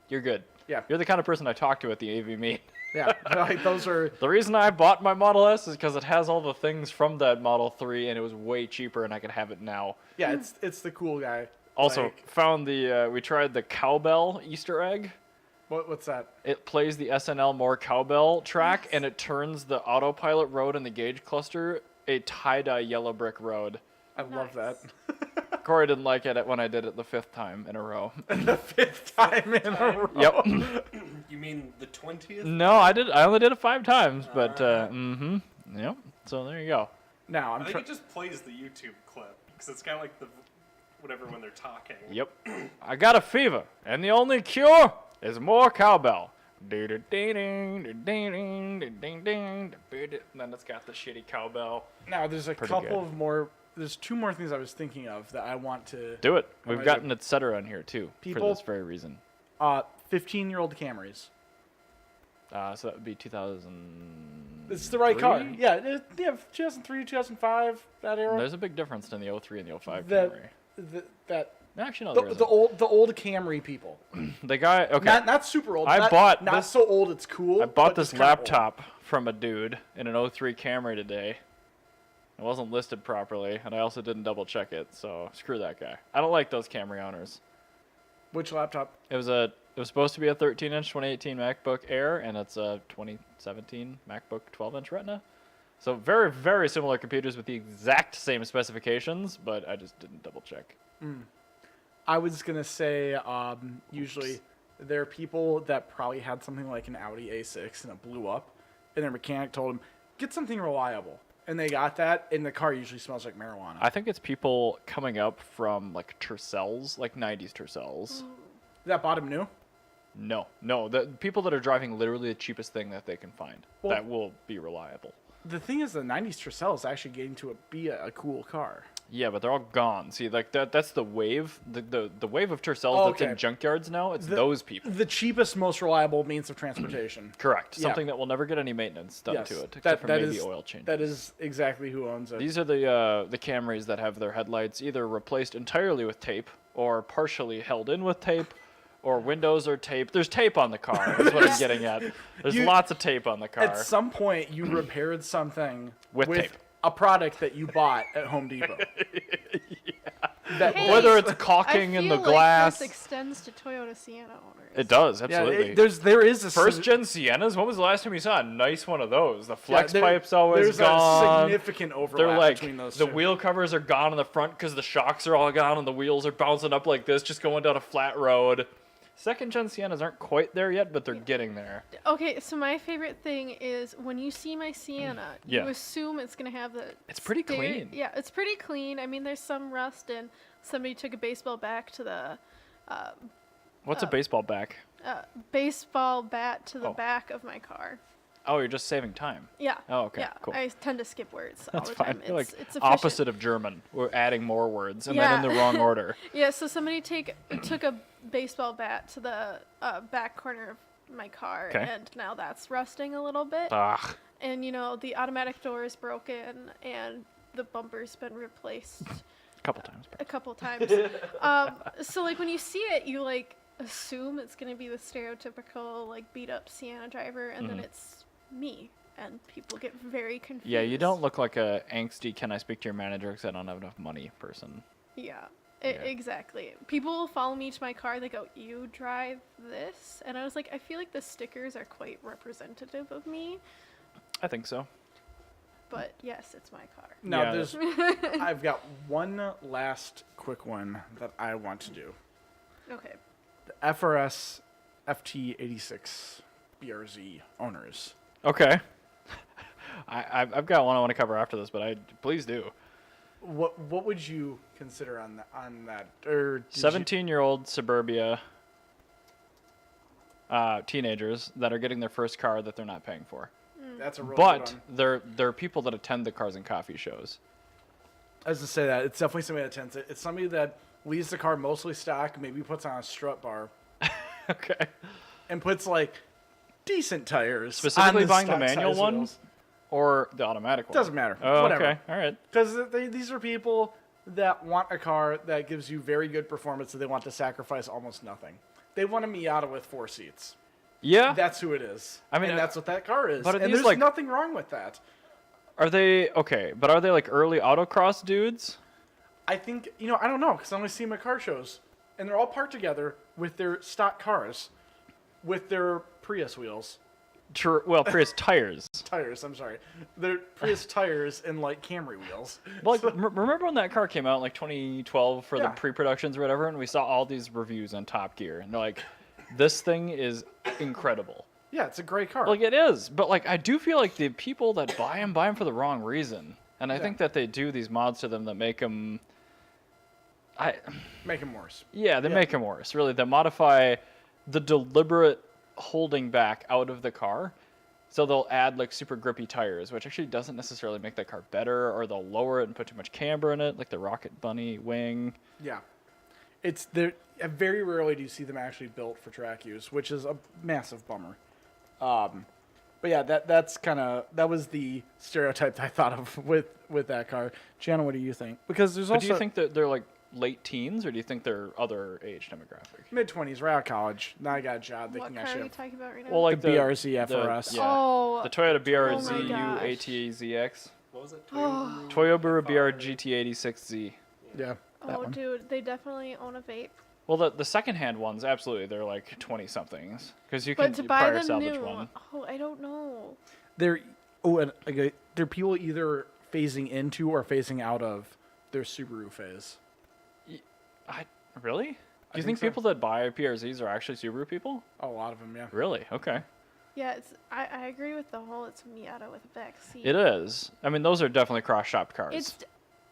you're good. Yeah. You're the kind of person I talk to at the AV meet. Yeah, like those are. The reason I bought my Model S is because it has all the things from that Model 3, and it was way cheaper, and I could have it now. Yeah, it's the cool guy. Also, Like, found we tried the cowbell Easter egg. what's that? It plays the SNL More Cowbell track, and it turns the autopilot road and the gauge cluster a tie-dye yellow brick road. I love that. Corey didn't like it when I did it the 5th time in a row. The 5th time in a row. Yep. You mean the 20th? No, I only did it 5 times, but yep. So there you go. Now I I'm think trying. it just plays the YouTube clip because it's kind of like the whatever when they're talking. Yep. I got a fever, and the only cure is more cowbell. And then it's got the shitty cowbell. Now there's a Pretty couple good. of more. There's 2 more things I was thinking of that I want to. Do it. I'm We've gonna got do an et cetera in here too for People- this very reason. 15-year-old Camrys. So that would be 2000. It's the right car. Yeah, 2003, 2005, that era. There's a big difference in the 03 and the 05 That- Camry. that Actually, no, there the old Camry people. The guy. Okay. Not super old. I not, bought not this- so old it's cool. I bought but this just kinda old. laptop from a dude in an 03 Camry today. It wasn't listed properly, and I also didn't double check it, so screw that guy. I don't like those Camry owners. Which laptop? It was supposed to be a 13-inch 2018 MacBook Air, and it's a 2017 MacBook 12-inch Retina. So very, very similar computers with the exact same specifications, but I just didn't double check. I was gonna say, usually there are people that probably had something like an Audi A6 and it blew up, and their mechanic told them, "Get something reliable," and they got that, and the car usually smells like marijuana. I think it's people coming up from like Tercels, like 90s Tercels. That bought him new. No, the people that are driving literally the cheapest thing that they can find Well- that will be reliable. The thing is, the '90s Tercel is actually getting to be a cool car. Yeah, but they're all gone. See, like that's the wave, the wave of Tercels Oh, that's in okay. junkyards now. It's The- those people. The cheapest, most reliable means of transportation. Correct. Yeah. Something that will never get any maintenance done Yes, to it, except that- for that maybe is- oil change. That is exactly who owns it. These are the Camrys that have their headlights either replaced entirely with tape or partially held in with tape, or windows are taped. There's tape on the car. That's what I'm getting at. There's You- lots of tape on the car. At some point, you repaired something With tape. a product that you bought at Home Depot. That Hey, Whether it's I caulking in the feel glass, Like this extends to Toyota Sienna owners. it does yeah, absolutely. there is a First gen Siennas. When was the last time you saw a nice one of those? The flex there- pipe's always there's gone. a significant overlap They're like between those the two. wheel covers are gone in the front because the shocks are all gone and the wheels are bouncing up like this, just going down a flat road. Second gen Siennas aren't quite there yet, but they're getting there. Okay, so my favorite thing is when you see my Sienna, Yeah. you assume it's gonna have the. It's pretty clean. Yeah, it's pretty clean. I mean, there's some rust, and somebody took a baseball bat to the What's a baseball back? baseball bat to the Oh. back of my car. Oh, you're just saving time. Yeah. Oh, okay, Yeah, cool. I tend to skip words That's all the fine. time. You're like It's efficient. opposite of German. We're adding more words and then in the Yeah. wrong order. Yeah, so somebody took a baseball bat to the back corner of my car, 'Kay. and now that's rusting a little bit. Ugh. And the automatic door is broken, and the bumper's been replaced A couple times. a couple times. So like when you see it, you like assume it's gonna be the stereotypical like beat up Sienna driver, and then it's me, and people get very confused. Yeah, you don't look like a angsty, can I speak to your manager because I don't have enough money person. Yeah. Yeah. Exactly. People will follow me to my car. They go, "You drive this?" And I was like, I feel like the stickers are quite representative of me. I think so. but yes, it's my car. Now, Yeah. I've got one last quick one that I want to do. Okay. The FRS FT86 BRZ owners. Okay. I've got one I want to cover after this, but please do. What would you consider on that? Or 17-year-old suburbia teenagers that are getting their first car that they're not paying for. That's a real good But one. they're people that attend the Cars and Coffee shows. I was to say that it's definitely somebody that attends it. It's somebody that leaves the car mostly stock, maybe puts on a strut bar, Okay. and puts like decent tires. Specifically on buying the stock manual size one wheels. or the automatic one? Doesn't matter. Oh, Whatever. okay. All right. Because these are people that want a car that gives you very good performance, so they want to sacrifice almost nothing. They want a Miata with 4 seats. Yeah. That's who it is. I mean, and that's what that car is. but are And these, there's like- nothing wrong with that. Are they okay? But are they like early autocross dudes? I think, I don't know, because I only see them at car shows. And they're all parked together with their stock cars, with their Prius wheels. Well, Prius tires. Tires, I'm sorry. They're Prius tires and, like, Camry wheels. Well, like, remember when that car came out in like 2012 for the Yeah. pre-productions or whatever, and we saw all these reviews on Top Gear, and they're like, this thing is incredible. Yeah, it's a great car. Like, it is, but like, I do feel like the people that buy them for the wrong reason, and I think that they do these mods to them that make them. Make them worse. Yeah, they make them worse. Really, they modify the deliberate holding back out of the car. So they'll add like super grippy tires, which actually doesn't necessarily make that car better, or they'll lower it and put too much camber in it, like the Rocket Bunny wing. Yeah. Very rarely do you see them actually built for track use, which is a massive bummer. But yeah, that was the stereotype that I thought of with that car. Gianna, what do you think? Because there's But also do you think that they're like late teens, or do you think they're other age demographic? mid-20s, right out of college. Now I got a job. They What can car are actually we have talking about right now? Well, like the BRZ FRS. Yeah. Oh. The Toyota Oh BRZ my gosh. ATAZX. What was it? Oh. Toyota BRGT86Z. Yeah. that Oh, one. dude, they definitely own a vape. Well, the secondhand ones, absolutely, they're like 20-somethings. Because you But can to buy buy a the salvage new, one. oh, I don't know. They're people either phasing into or phasing out of their Subaru phase. Really? Do I you think think so. people that buy PRZs are actually Subaru people? A lot of them, yeah. Really? Okay. Yeah, I agree with the whole it's Miata with a back seat. It is. I mean, those are definitely cross-shopped cars.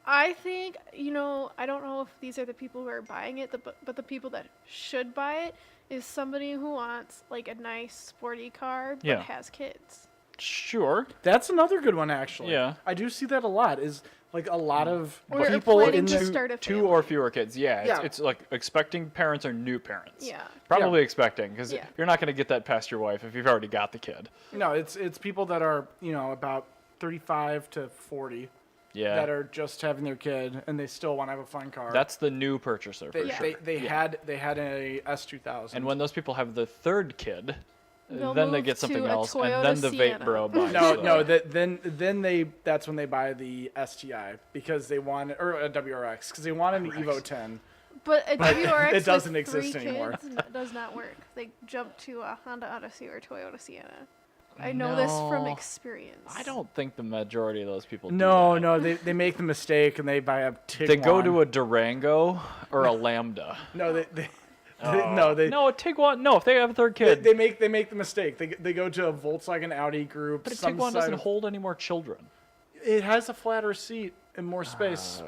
I think, I don't know if these are the people who are buying it, but the people that should buy it is somebody who wants like a nice sporty car but Yeah. has kids. Sure. That's another good one, actually. Yeah. I do see that a lot. Is like a lot of Or people planning in to the start a Two family. or fewer kids. Yeah. Yeah. It's like expecting parents or new parents. Yeah. Probably expecting, because Yeah. you're not going to get that past your wife if you've already got the kid. no, it's people that are about 35 to 40 Yeah. that are just having their kid and they still want to have a fun car. That's the new purchaser, for they sure. they had a S2000. And when those people have the third kid, They'll then they move get something to a else, and Toyota then the vape Sienna. bro buys no, the- that's when they buy the STI because they want or a WRX because they want an Evo 10. But a WRX it doesn't with exist 3 anymore. kids does not work. They jump to a Honda Odyssey or Toyota Sienna. I know this from No. experience. I don't think the majority of those people do No, that. no, they make the mistake and they buy a Tiguan. They go to a Durango or a Lambda. no, they No, a Tiguan. No, if they have a third kid. they make the mistake. They go to a Volkswagen Audi group. But a some Tiguan side doesn't of- hold any more children. It has a flatter seat and more space.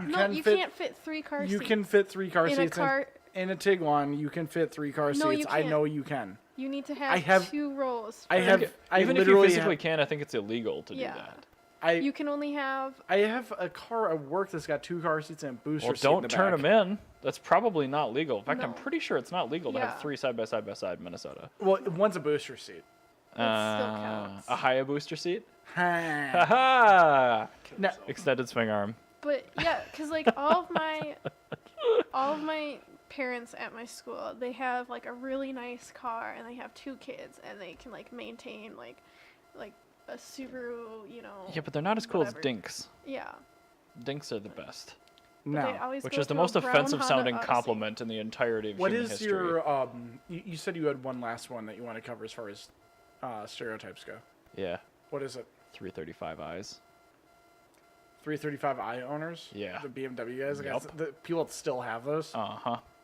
You can't fit 3 car You seats. can fit 3 car in a seats car. in a Tiguan. You can fit 3 car No, you seats. I can't. know you can. You need to I have, have- 2 rows. I for- have. I Even if you literally physically have, can, I think it's illegal to Yeah. do that. You can only have. I have a car at work that's got 2 car seats and a booster Well, seat in don't the turn back. them in. That's probably not legal. In fact, I'm No. pretty sure it's not legal to Yeah. have 3 side by side in Minnesota. Well, one's a booster seat. That still counts. A Haya booster seat. Ha. Ha No, Extended swing arm. But yeah, because like all of my parents at my school, they have like a really nice car and they have 2 kids and they can like maintain like a Subaru, Yeah, but they're not as cool Whatever. as Dinks. Yeah. Dinks are the best. But no. they'd always Which go is the to a most brown offensive Honda sounding Odyssey. compliment in the entirety of What human is history. your you said you had one last one that you want to cover as far as stereotypes go. Yeah, What is it? 335 eyes. 335i owners. Yeah. The BMW guys. I guess Yup. the people that still have those.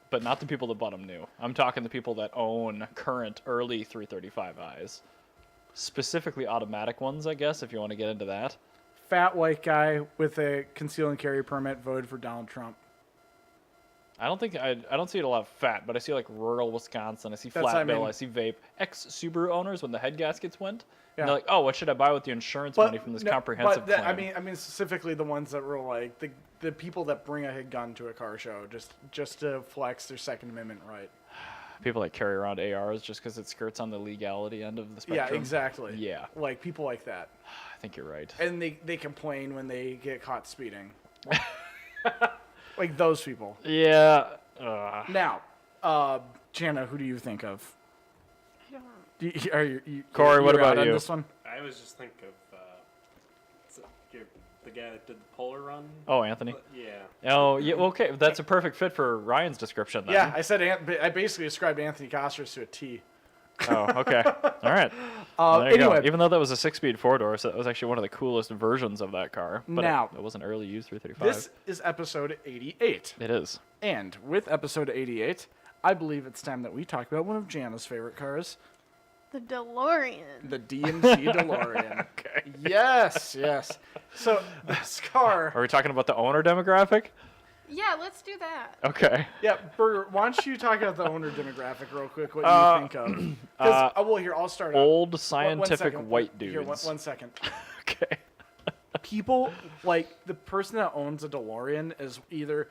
But not the people that bought them new. I'm talking the people that own current early 335i's. Specifically automatic ones, I guess, if you want to get into that. Fat white guy with a conceal and carry permit voted for Donald Trump. I don't see it a lot of fat, but I see like rural Wisconsin. I see That's what I flat bill. mean. I see vape. Ex-Subaru owners when the head gaskets went. Yeah. And they're like, oh, what should I buy with the insurance money from this comprehensive plan? I mean specifically the ones that were like the people that bring a gun to a car show just to flex their Second Amendment right. People that carry around ARs just because it skirts on the legality end of the spectrum. Yeah, exactly. Yeah. Like people like that. I think you're right. And they complain when they get caught speeding. Like those people. Yeah. Now, Jana, who do you think of? I don't. Are you Corey, what you're about out on you? this one? I was just thinking of the guy that did the Polar Run. Oh, Anthony. Yeah. Oh, yeah. Well, okay, that's a perfect fit for Ryan's description. Then. Yeah, I basically described Anthony Costers to a T. Oh, okay. All right. Well, there you Anyway. go. Even though that was a 6-speed 4-door, so that was actually one of the coolest versions of that car. But Now, it was an early used 335. This is episode 88. It is. And with episode 88, I believe it's time that we talk about one of Jana's favorite cars, The DeLorean. the DMC Delorean. Okay. Yes. So this car. Are we talking about the owner demographic? Yeah, let's do that. Okay. Yeah, Burger, why don't you talk about the owner demographic real quick, what you think of? Because, here, I'll start out. Old scientific white dudes. Here, one second. Okay. People, like, the person that owns a DeLorean is either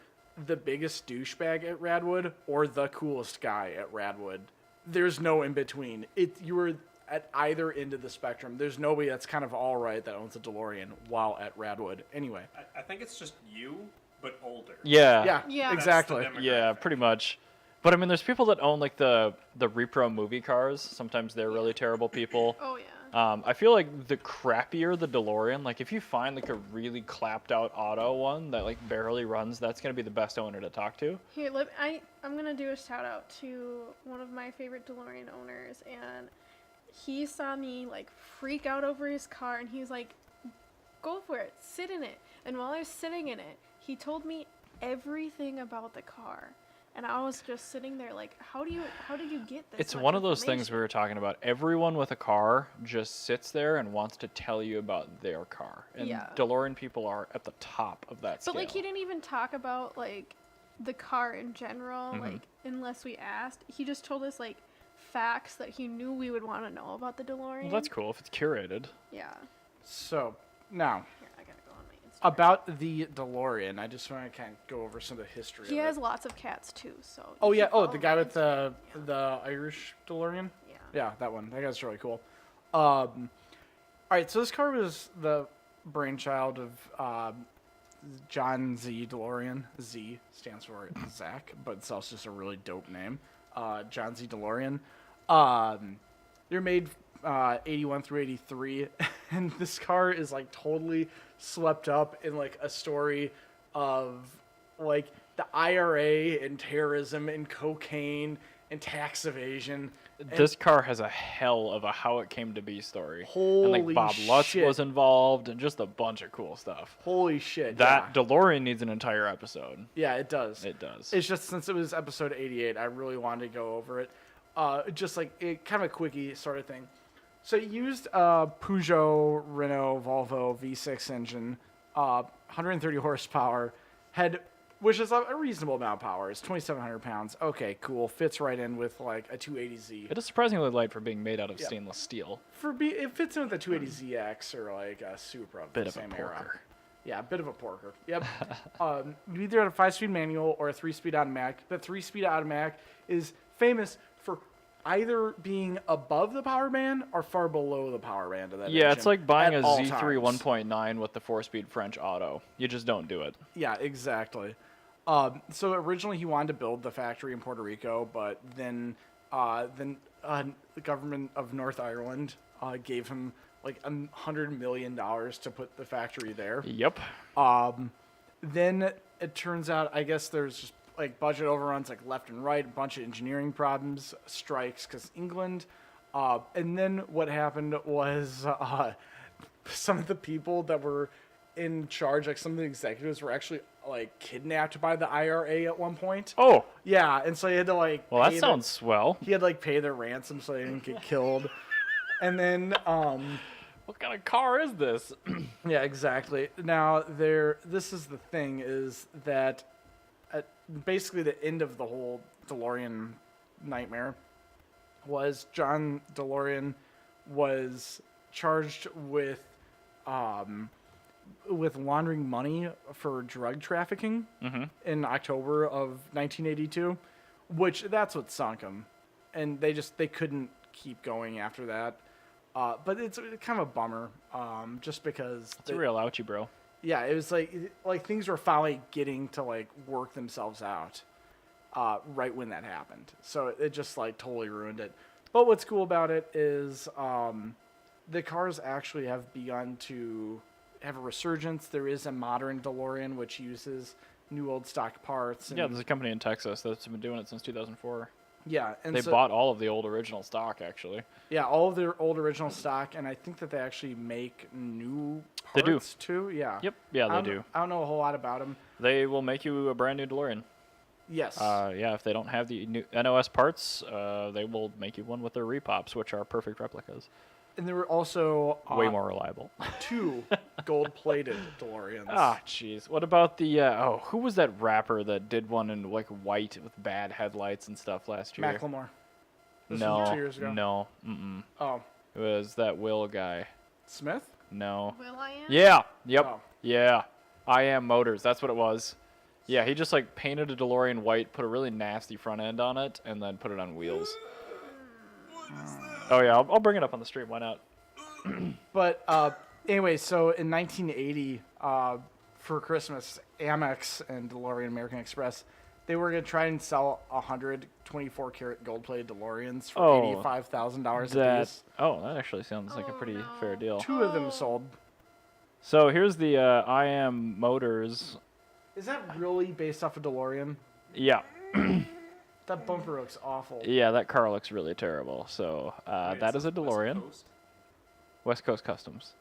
the biggest douchebag at Radwood or the coolest guy at Radwood. There's no in between. You are at either end of the spectrum. There's nobody that's kind of all right that owns a DeLorean while at Radwood. Anyway. I think it's just you, but older. Yeah. Yeah. Exactly. That's the Yeah, demographic. pretty much. But I mean, there's people that own like the repro movie cars. Sometimes they're really terrible people. Oh, yeah. I feel like the crappier the DeLorean, like if you find like a really clapped out auto one that like barely runs, that's gonna be the best owner to talk to. Here, I'm gonna do a shout out to one of my favorite DeLorean owners, and he saw me like freak out over his car, and he was like, "Go for it, sit in it." And while I was sitting in it, he told me everything about the car, and I was just sitting there like, "How did you get this?" It's much one of those things information?" we were talking about. Everyone with a car just sits there and wants to tell you about their car, and Yeah. DeLorean people are at the top of that scale. But like, he didn't even talk about like the car in general, Mm-hmm. like unless we asked. He just told us like facts that he knew we would want to know about the DeLorean. Well, that's cool if it's curated. Yeah. So, now, Here, I gotta go on my Instagram. about the DeLorean, I just want to kind of go over some of the history He of has it. lots of cats too, so. you Oh, yeah. should Oh, follow the guy him on with Instagram. the Irish DeLorean? Yeah. Yeah, that one. That guy's really cool. All right, so this car was the brainchild of John Z. DeLorean. Z stands for Zach, but it's also just a really dope name. John Z. DeLorean. They're made 81 through 83, and this car is like totally swept up in like a story of like the IRA and terrorism and cocaine and tax evasion. This car has a hell of a how it came to be story. and Holy like Bob Lutz shit. was involved and just a bunch of cool stuff. Holy shit. That yeah. DeLorean needs an entire episode. Yeah, it does. It does. It's just since it was episode 88, I really wanted to go over it. Just like kind of a quickie sort of thing. So it used a Peugeot, Renault, Volvo V6 engine, 130 horsepower, which is a reasonable amount of power. It's 2,700 pounds. Okay, cool. Fits right in with like a 280Z. It is surprisingly light for being made out of Yeah. stainless steel. It fits in with a 280ZX or like a Supra of Bit the of a same era. porker. Yeah, a bit of a porker. Yep. You either had a 5-speed manual or a 3-speed automatic. The 3-speed automatic is famous for either being above the power band or far below the power band of that Yeah, it's engine like buying at a all Z3 times. 1.9 with the 4-speed French auto. You just don't do it. Yeah, exactly. So originally he wanted to build the factory in Puerto Rico, but then the government of North Ireland gave him like $100 million to put the factory there. Yep. Then it turns out, I guess there's just like budget overruns like left and right, a bunch of engineering problems, strikes because England. And then what happened was some of the people that were in charge. Like some of the executives were actually like kidnapped by the IRA at one point. Oh, Yeah, and so he had to like. well, that pay sounds swell. He had to, like pay their ransom so they didn't get killed. And then What kind of car is this? yeah, exactly. Now this is the thing is that at basically the end of the whole DeLorean nightmare was John DeLorean was charged with laundering money for drug trafficking in October of 1982, which that's what sunk him, and they couldn't keep going after that. But it's kind of a bummer, just because It's a real ouchie, bro. yeah, it was like things were finally getting to like work themselves out, right when that happened. So it just like totally ruined it. But what's cool about it is the cars actually have begun to have a resurgence. There is a modern DeLorean which uses new old stock parts. And, Yeah, there's a company in Texas that's been doing it since 2004. yeah, and They so, bought all of the old original stock, actually. yeah, all of their old original stock, and I think that they actually make new They do. parts too. Yeah. Yep. Yeah, I they don't- do. I don't know a whole lot about them. They will make you a brand new DeLorean. Yes. Yeah, if they don't have the new NOS parts, they will make you one with their repops, which are perfect replicas. And there were also Way more reliable. 2 gold-plated DeLoreans. Ah, jeez. What about the, who was that rapper that did one in, like, white with bad headlights and stuff last year? Macklemore. This No. was 2 years ago. No. Mm-mm. Oh, It was that Will guy. Smith? No. Will I am? Yeah. Yep. Oh. Yeah. I Am Motors. That's what it was. Yeah, he just, like, painted a DeLorean white, put a really nasty front end on it, and then put it on wheels. Oh, yeah. I'll bring it up on the stream. Why not? But anyway, so in 1980, for Christmas, Amex and DeLorean American Express, they were going to try and sell 100 24-karat gold-plated DeLoreans for Oh, $85,000 a That piece. actually sounds like a Oh, pretty no. fair deal. 2 of them sold. So here's the I Am Motors. Is that really based off a DeLorean? Yeah. That bumper looks awful. Yeah, that car looks really terrible. So Wait, that it is a says West DeLorean. Coast? West Coast Customs.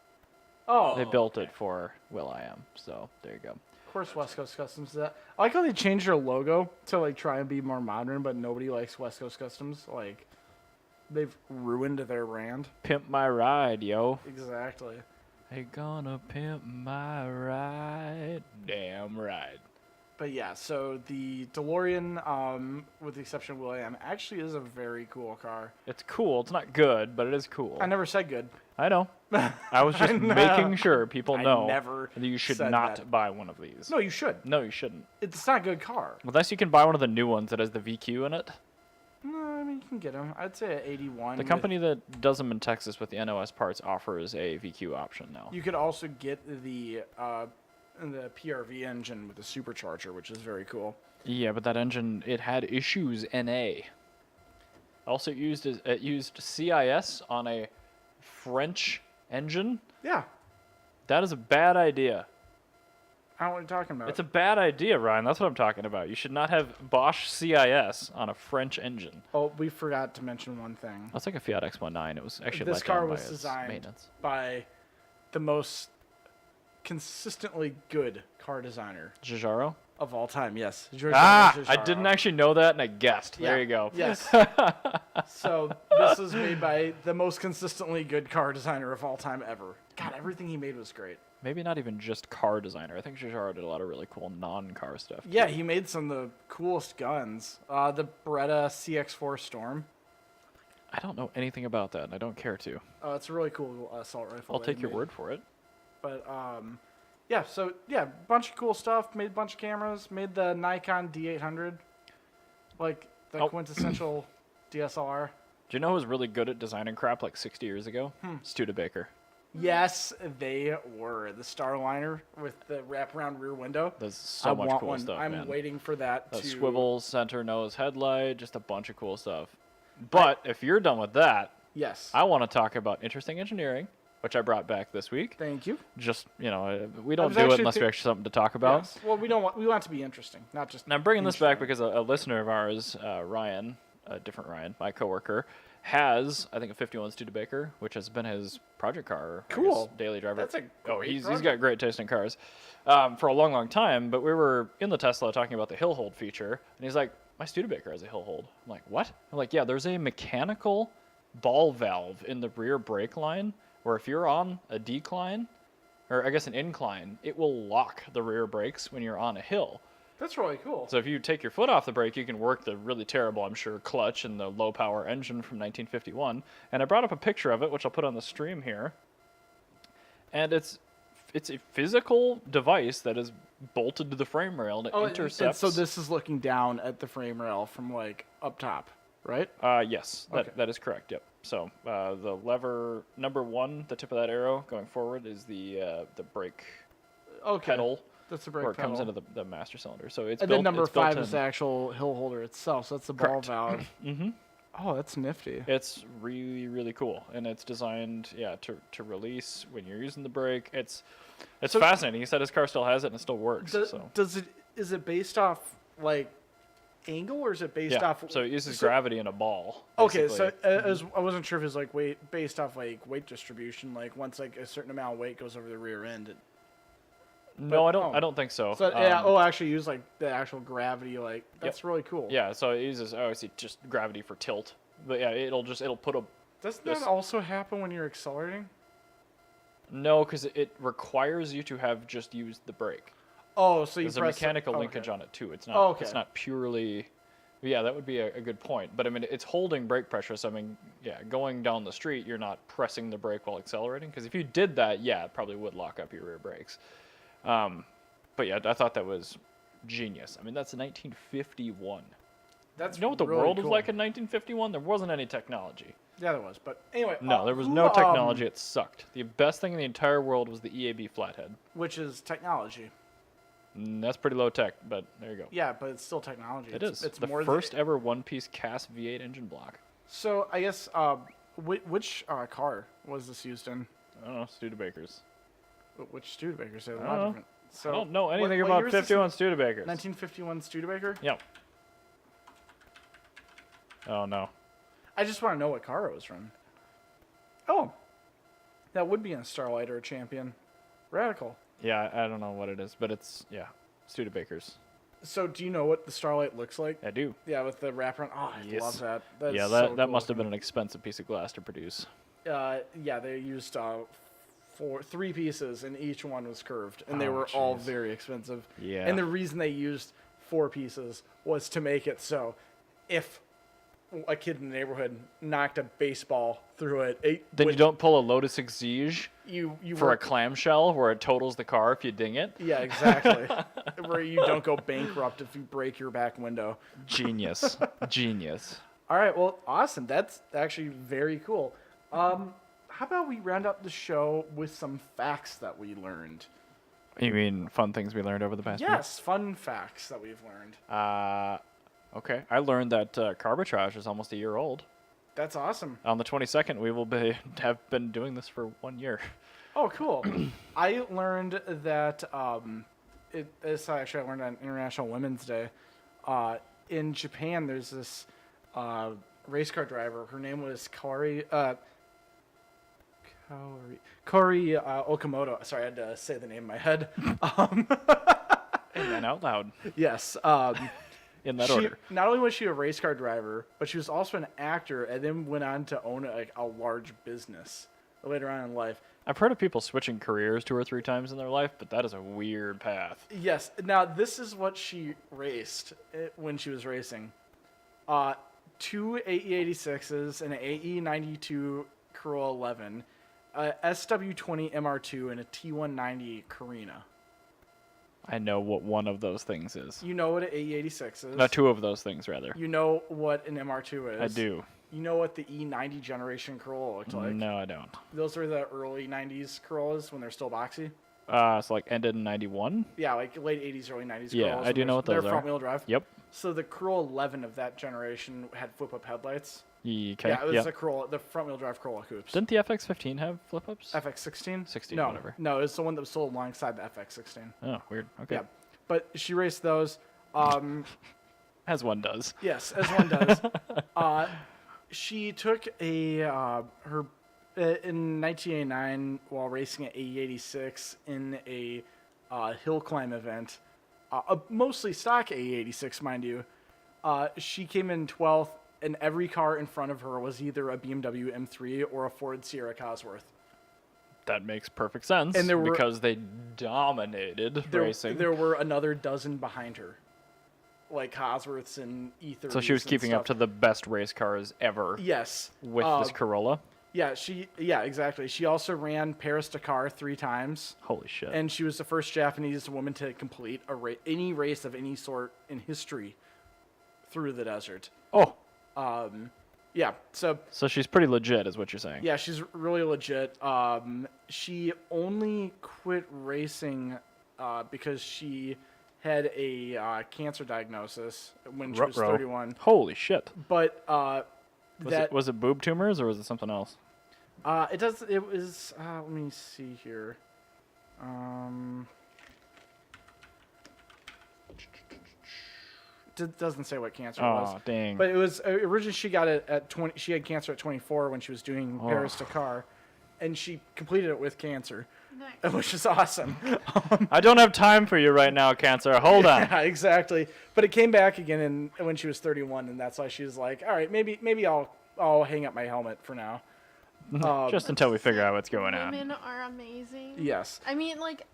Oh, They built it for Will I Am. So there you go. of course West Coast Customs does that. I like how they changed their logo to like try and be more modern, but nobody likes West Coast Customs. Like, they've ruined their brand. Pimp my ride, yo. Exactly. They gonna pimp my ride. Damn right. But yeah, so the DeLorean, with the exception of Will.i.am, actually is a very cool car. It's cool. It's not good, but it is cool. I never said good. I know. I was just making sure people I know never that you should said not that. buy one of these. No, you should. No, you shouldn't. It's not a good car. Unless you can buy one of the new ones that has the VQ in it. No, I mean, you can get them. I'd say at 81. The company that does them in Texas with the NOS parts offers a VQ option now. You could also get the PRV engine with the supercharger, which is very cool. Yeah, but that engine, it had issues NA. Also it used CIS on a French engine. Yeah, That is a bad idea. I don't know what you're talking about. It's a bad idea, Ryan. That's what I'm talking about. You should not have Bosch CIS on a French engine. Oh, we forgot to mention one thing. That's like a Fiat X19. It was actually This let car down was by its designed maintenance. by the most consistently good car designer Giugiaro? of all time. Yes. Giorgio Ah, I Giugiaro. didn't actually know that, and I guessed. There Yeah, you go. Yes. So this is made by the most consistently good car designer of all time ever. God, everything he made was great. Maybe not even just car designer. I think Giugiaro did a lot of really cool non-car stuff. Yeah, too. he made some of the coolest guns. The Beretta CX-4 Storm. I don't know anything about that, and I don't care to. It's a really cool assault rifle. I'll that take he your made. word for it. But yeah, so yeah, bunch of cool stuff. Made a bunch of cameras. Made the Nikon D800, like the Oh. quintessential DSLR. Do you know who was really good at designing crap like 60 years ago? Studebaker. Yes, they were the Starliner with the wraparound rear window. There's so I much want cool one. stuff, I'm man. waiting for that A to swivel, center nose headlight, just a bunch of cool stuff. But if you're done with that, Yes. I want to talk about interesting engineering, which I brought back this week. Thank you. Just, we don't was do it actually unless we thi- actually something to talk about. Yes. Well, we want it to be interesting, not just. And I'm bringing this back interesting. because a listener of ours, Ryan, a different Ryan, my coworker, has, I think, a 51 Studebaker, which has been his project car. I Cool. guess, daily driver. That's a great he's project. got great taste in cars for a long, long time. But we were in the Tesla talking about the hill hold feature, and he's like, my Studebaker has a hill hold. I'm like, what? I'm like, yeah, there's a mechanical ball valve in the rear brake line where if you're on a decline, or I guess an incline, it will lock the rear brakes when you're on a hill. That's really cool. So if you take your foot off the brake, you can work the really terrible, I'm sure, clutch and the low-power engine from 1951. And I brought up a picture of it, which I'll put on the stream here. And it's a physical device that is bolted to the frame rail and it intercepts. And so this is looking down at the frame rail from like up top, right? Yes, Okay. that is correct. Yep. So the lever number 1, the tip of that arrow going forward, is the brake pedal. That's the brake where it pedal. comes into the master cylinder. So it's and built, then number it's built 5 is the in. actual hill holder itself. So that's the ball Correct. valve. Mm-hmm. Oh, that's nifty. It's really, really cool, and it's designed, to release when you're using the brake. It's So- fascinating. He said his car still has it and it still works. Is it based off like angle or is it based yeah. off? So it uses so- gravity in a ball. Okay, so basically. I wasn't sure if it was like based off like weight distribution. Like once like a certain amount of weight goes over the rear end. No, but- I don't think so. So yeah, actually use like the actual gravity. Like that's really cool. Yeah, so it uses obviously just gravity for tilt. But yeah, it'll put a Doesn't this- that also happen when you're accelerating? no, because it requires you to have just used the brake. Oh, so you There's a press mechanical okay. linkage on it too. It's not. Oh, okay. It's not purely. Yeah, that would be a good point. But I mean, it's holding brake pressure. So I mean, yeah, going down the street, you're not pressing the brake while accelerating. Because if you did that, yeah, it probably would lock up your rear brakes. But yeah, I thought that was genius. I mean, that's 1951. That's You know what the really world was cool. like in 1951? There wasn't any technology. Yeah, there was. But anyway, No, there was no technology. It sucked. The best thing in the entire world was the EAB flathead. which is technology. That's pretty low tech, but there you go. Yeah, but it's still technology. It it's, is. It's the more first ever one-piece cast V8 engine block. So I guess which car was this used in? I don't know, Studebakers. Which Studebaker? So a I lot don't know. different. So I don't know anything what about year is this? 51 Studebakers. 1951 Studebaker. Yep. Oh, no. I just want to know what car it was from. Oh, that would be in a Starlight or a Champion. Radical. Yeah, I don't know what it is, but it's, Studebakers. So do you know what the Starlight looks like? I do. Yeah, with the wraparound. Oh, I Yes. love that. That's Yeah, so that cool must have been looking. an expensive piece of glass to produce. Yeah, they used 3 pieces, and each one was curved, and they Oh, were all jeez. very expensive. Yeah. And the reason they used 4 pieces was to make it so if a kid in the neighborhood knocked a baseball through it, Then you don't pull a Lotus Exige you for a work- clamshell where it totals the car if you ding it. Yeah, exactly. Where you don't go bankrupt if you break your back window. Genius. Genius. All right, well, awesome. That's actually very cool. How about we round up the show with some facts that we learned? You mean fun things we learned over the past week? Yes, fun facts that we've learned. Okay. I learned that Carbitrage is almost a year old. That's awesome. On the 22nd, we will have been doing this for 1 year. Oh, cool. I learned that it's actually I learned on International Women's Day. In Japan, there's this race car driver. Her name was Kori Okamoto. Sorry, I had to say the name in my head. And then out loud Yes. in that order. Not only was she a race car driver, but she was also an actor, and then went on to own a large business later on in life. I've heard of people switching careers 2 or 3 times in their life, but that is a weird path. Yes. Now, this is what she raced when she was racing. 2 AE86s, an AE92 Corolla 11, a SW20 MR2, and a T190 Carina. I know what one of those things is. You know what an AE86 is. No, 2 of those things, rather. You know what an MR2 is. I do. You know what the E90 generation Corolla looked like. No, I don't. Those were the early 90s Corollas when they're still boxy. So like ended in 91? Yeah, like late 80s, early 90s Yeah, Corollas. I do know what those They're are. front wheel drive. Yep. So the Corolla 11 of that generation had flip-up headlights. Okay. Yeah, it was yep. the Corolla, the front-wheel drive Corolla coupes. Didn't the FX15 have flip-ups? FX16? 16, no, whatever. No, it's the one that was sold alongside the FX16. Oh, weird. Okay. Yeah, but she raced those. As one does. Yes, as one does. She took her in 1989 while racing at AE86 in a hill climb event, a mostly stock AE86, mind you. She came in 12th, and every car in front of her was either a BMW M3 or a Ford Sierra Cosworth. That makes perfect sense. And because they dominated racing. There were another dozen behind her, like Cosworths and E30s. So she was keeping up to the best race cars ever. Yes. With this Corolla. Yeah, exactly. She also ran Paris-Dakar 3 times. Holy shit. And she was the first Japanese woman to complete any race of any sort in history through the desert. Oh. Yeah, so she's pretty legit, is what you're saying. yeah, she's really legit. She only quit racing because she had a cancer diagnosis when she was 31. Holy shit. But was it boob tumors or was it something else? It was let me see here. It doesn't say what cancer it was. Oh, dang. But it was originally she got it at 20. She had cancer at 24 when she was doing Paris-Dakar, and she completed it with cancer, Nice. which is awesome. I don't have time for you right now, cancer. Hold on. Yeah, exactly. But it came back again when she was 31, and that's why she was like, all right, maybe I'll hang up my helmet for now. Just until we figure out what's going on. Women are amazing. Yes. I mean, like,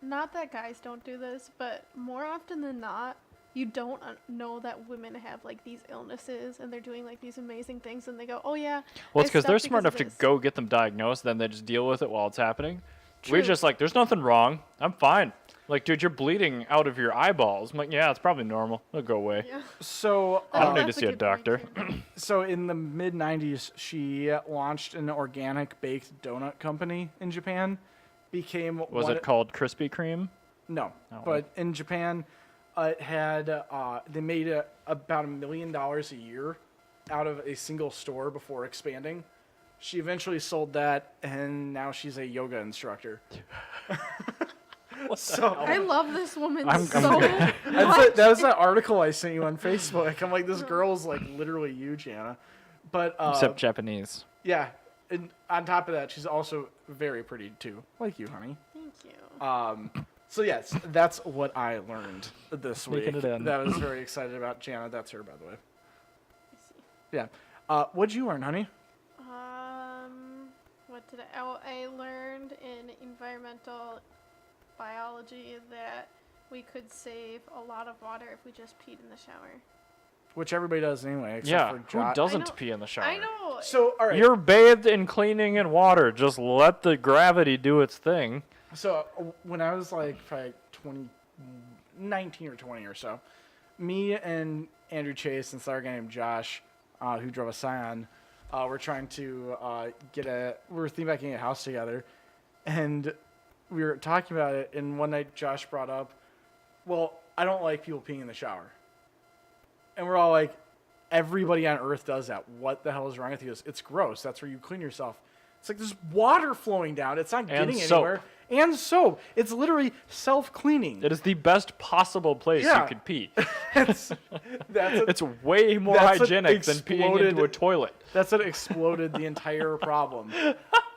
not that guys don't do this, but more often than not, you don't know that women have, like, these illnesses, and they're doing, like, these amazing things, and they go, oh, yeah. Well, it's because they're stopped smart enough of to this." go get them diagnosed, then they just deal with it while it's happening. We're True. just like, there's nothing wrong. I'm fine. Like, dude, you're bleeding out of your eyeballs. I'm like, yeah, it's probably normal. It'll go away. Yeah. So I don't need to That's a see a good point, doctor. too. So in the mid-90s, she launched an organic baked donut company in Japan. Was it called Krispy Kreme? No, Oh. but in Japan, it had they made about $1 million a year out of a single store before expanding. She eventually sold that, and now she's a yoga instructor. So I love this woman I'm so good. much. that was that article I sent you on Facebook. I'm like, this girl's like literally you, Jana. But Except Japanese. yeah, and on top of that, she's also very pretty too, like you, honey. Thank you. So yes, that's what I learned this Sneaking week. it in. That I was very excited about. Jana, that's her, by the way. I see. Yeah. What'd you learn, honey? What did I learned in environmental biology that we could save a lot of water if we just peed in the shower. Which everybody does anyway, except Yeah, for who Josh. doesn't I know- pee in the shower? I know. So, all right. You're bathed in cleaning and water. Just let the gravity do its thing. So when I was like probably 19 or 20 or so, me and Andrew Chase and our guy named Josh, who drove a Scion, were trying to we were thinking about getting a house together, and we were talking about it. And one night Josh brought up, well, I don't like people peeing in the shower. And we're all like, everybody on earth does that. What the hell is wrong with you? He goes, it's gross. That's where you clean yourself. It's like there's water flowing down. It's not getting soap. anywhere. And soap. It's literally self-cleaning. It is the best possible place Yeah. you could pee. That's It's way more That's what hygienic than peeing into a toilet. That's what exploded the entire problem.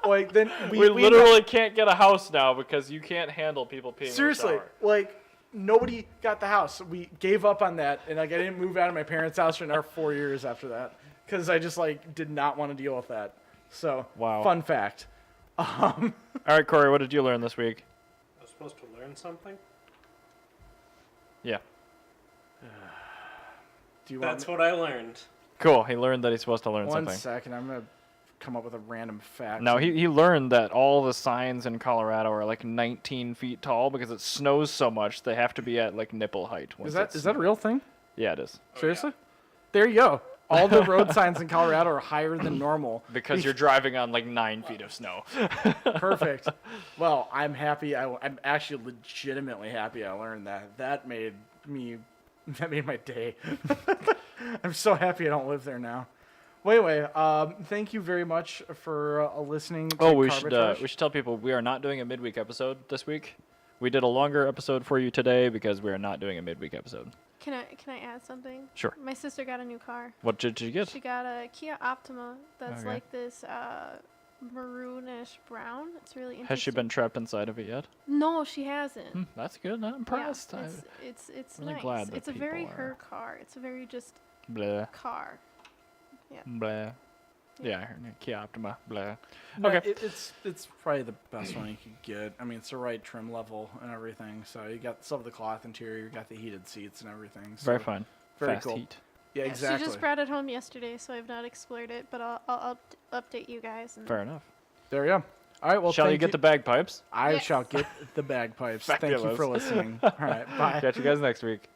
Like then We literally can't get a house now because you can't handle people peeing seriously in the shower. like nobody got the house. We gave up on that, and like I didn't move out of my parents' house for another 4 years after that because I just like did not want to deal with that. So Wow. fun fact. All right, Corey, what did you learn this week? I was supposed to learn something. Yeah. Do you want That's what I learned. Cool. He learned that he's supposed to learn one something. second? I'm gonna come up with a random fact. No, he learned that all the signs in Colorado are like 19 feet tall because it snows so much they have to be at like nipple height. is that a real thing? Yeah, it is. Seriously? There you go. All the road signs in Colorado are higher than normal. Because you're driving on like 9 feet of snow. Perfect. Well, I'm happy. I'm actually legitimately happy I learned that. That made my day. I'm so happy I don't live there now. Well, anyway, thank you very much for listening to Oh, we Carbitrage. should tell people we are not doing a midweek episode this week. We did a longer episode for you today because we are not doing a midweek episode. Can I add something? Sure. My sister got a new car. What did you get? She got a Kia Optima that's Okay. like this maroonish brown. It's really interesting. Has she been trapped inside of it yet? No, she hasn't. That's good. I'm impressed. Yeah, it's really nice. glad that It's a very people her are- car. It's a very just Blah. car. Blah. Yeah, her Kia Optima. Blah. But Okay. it's probably the best one you could get. I mean, it's the right trim level and everything. So you got some of the cloth interior, you got the heated seats and everything. So Very fun. Very Fast cool. heat. Yeah, She exactly. just brought it home yesterday, so I've not explored it, but I'll update you guys. And Fair enough. There we go. All right. Well, Shall you thank get the bagpipes? I Yes. shall get the bagpipes. Thank you for Fabulous. listening. All right. Bye. Catch you guys next week.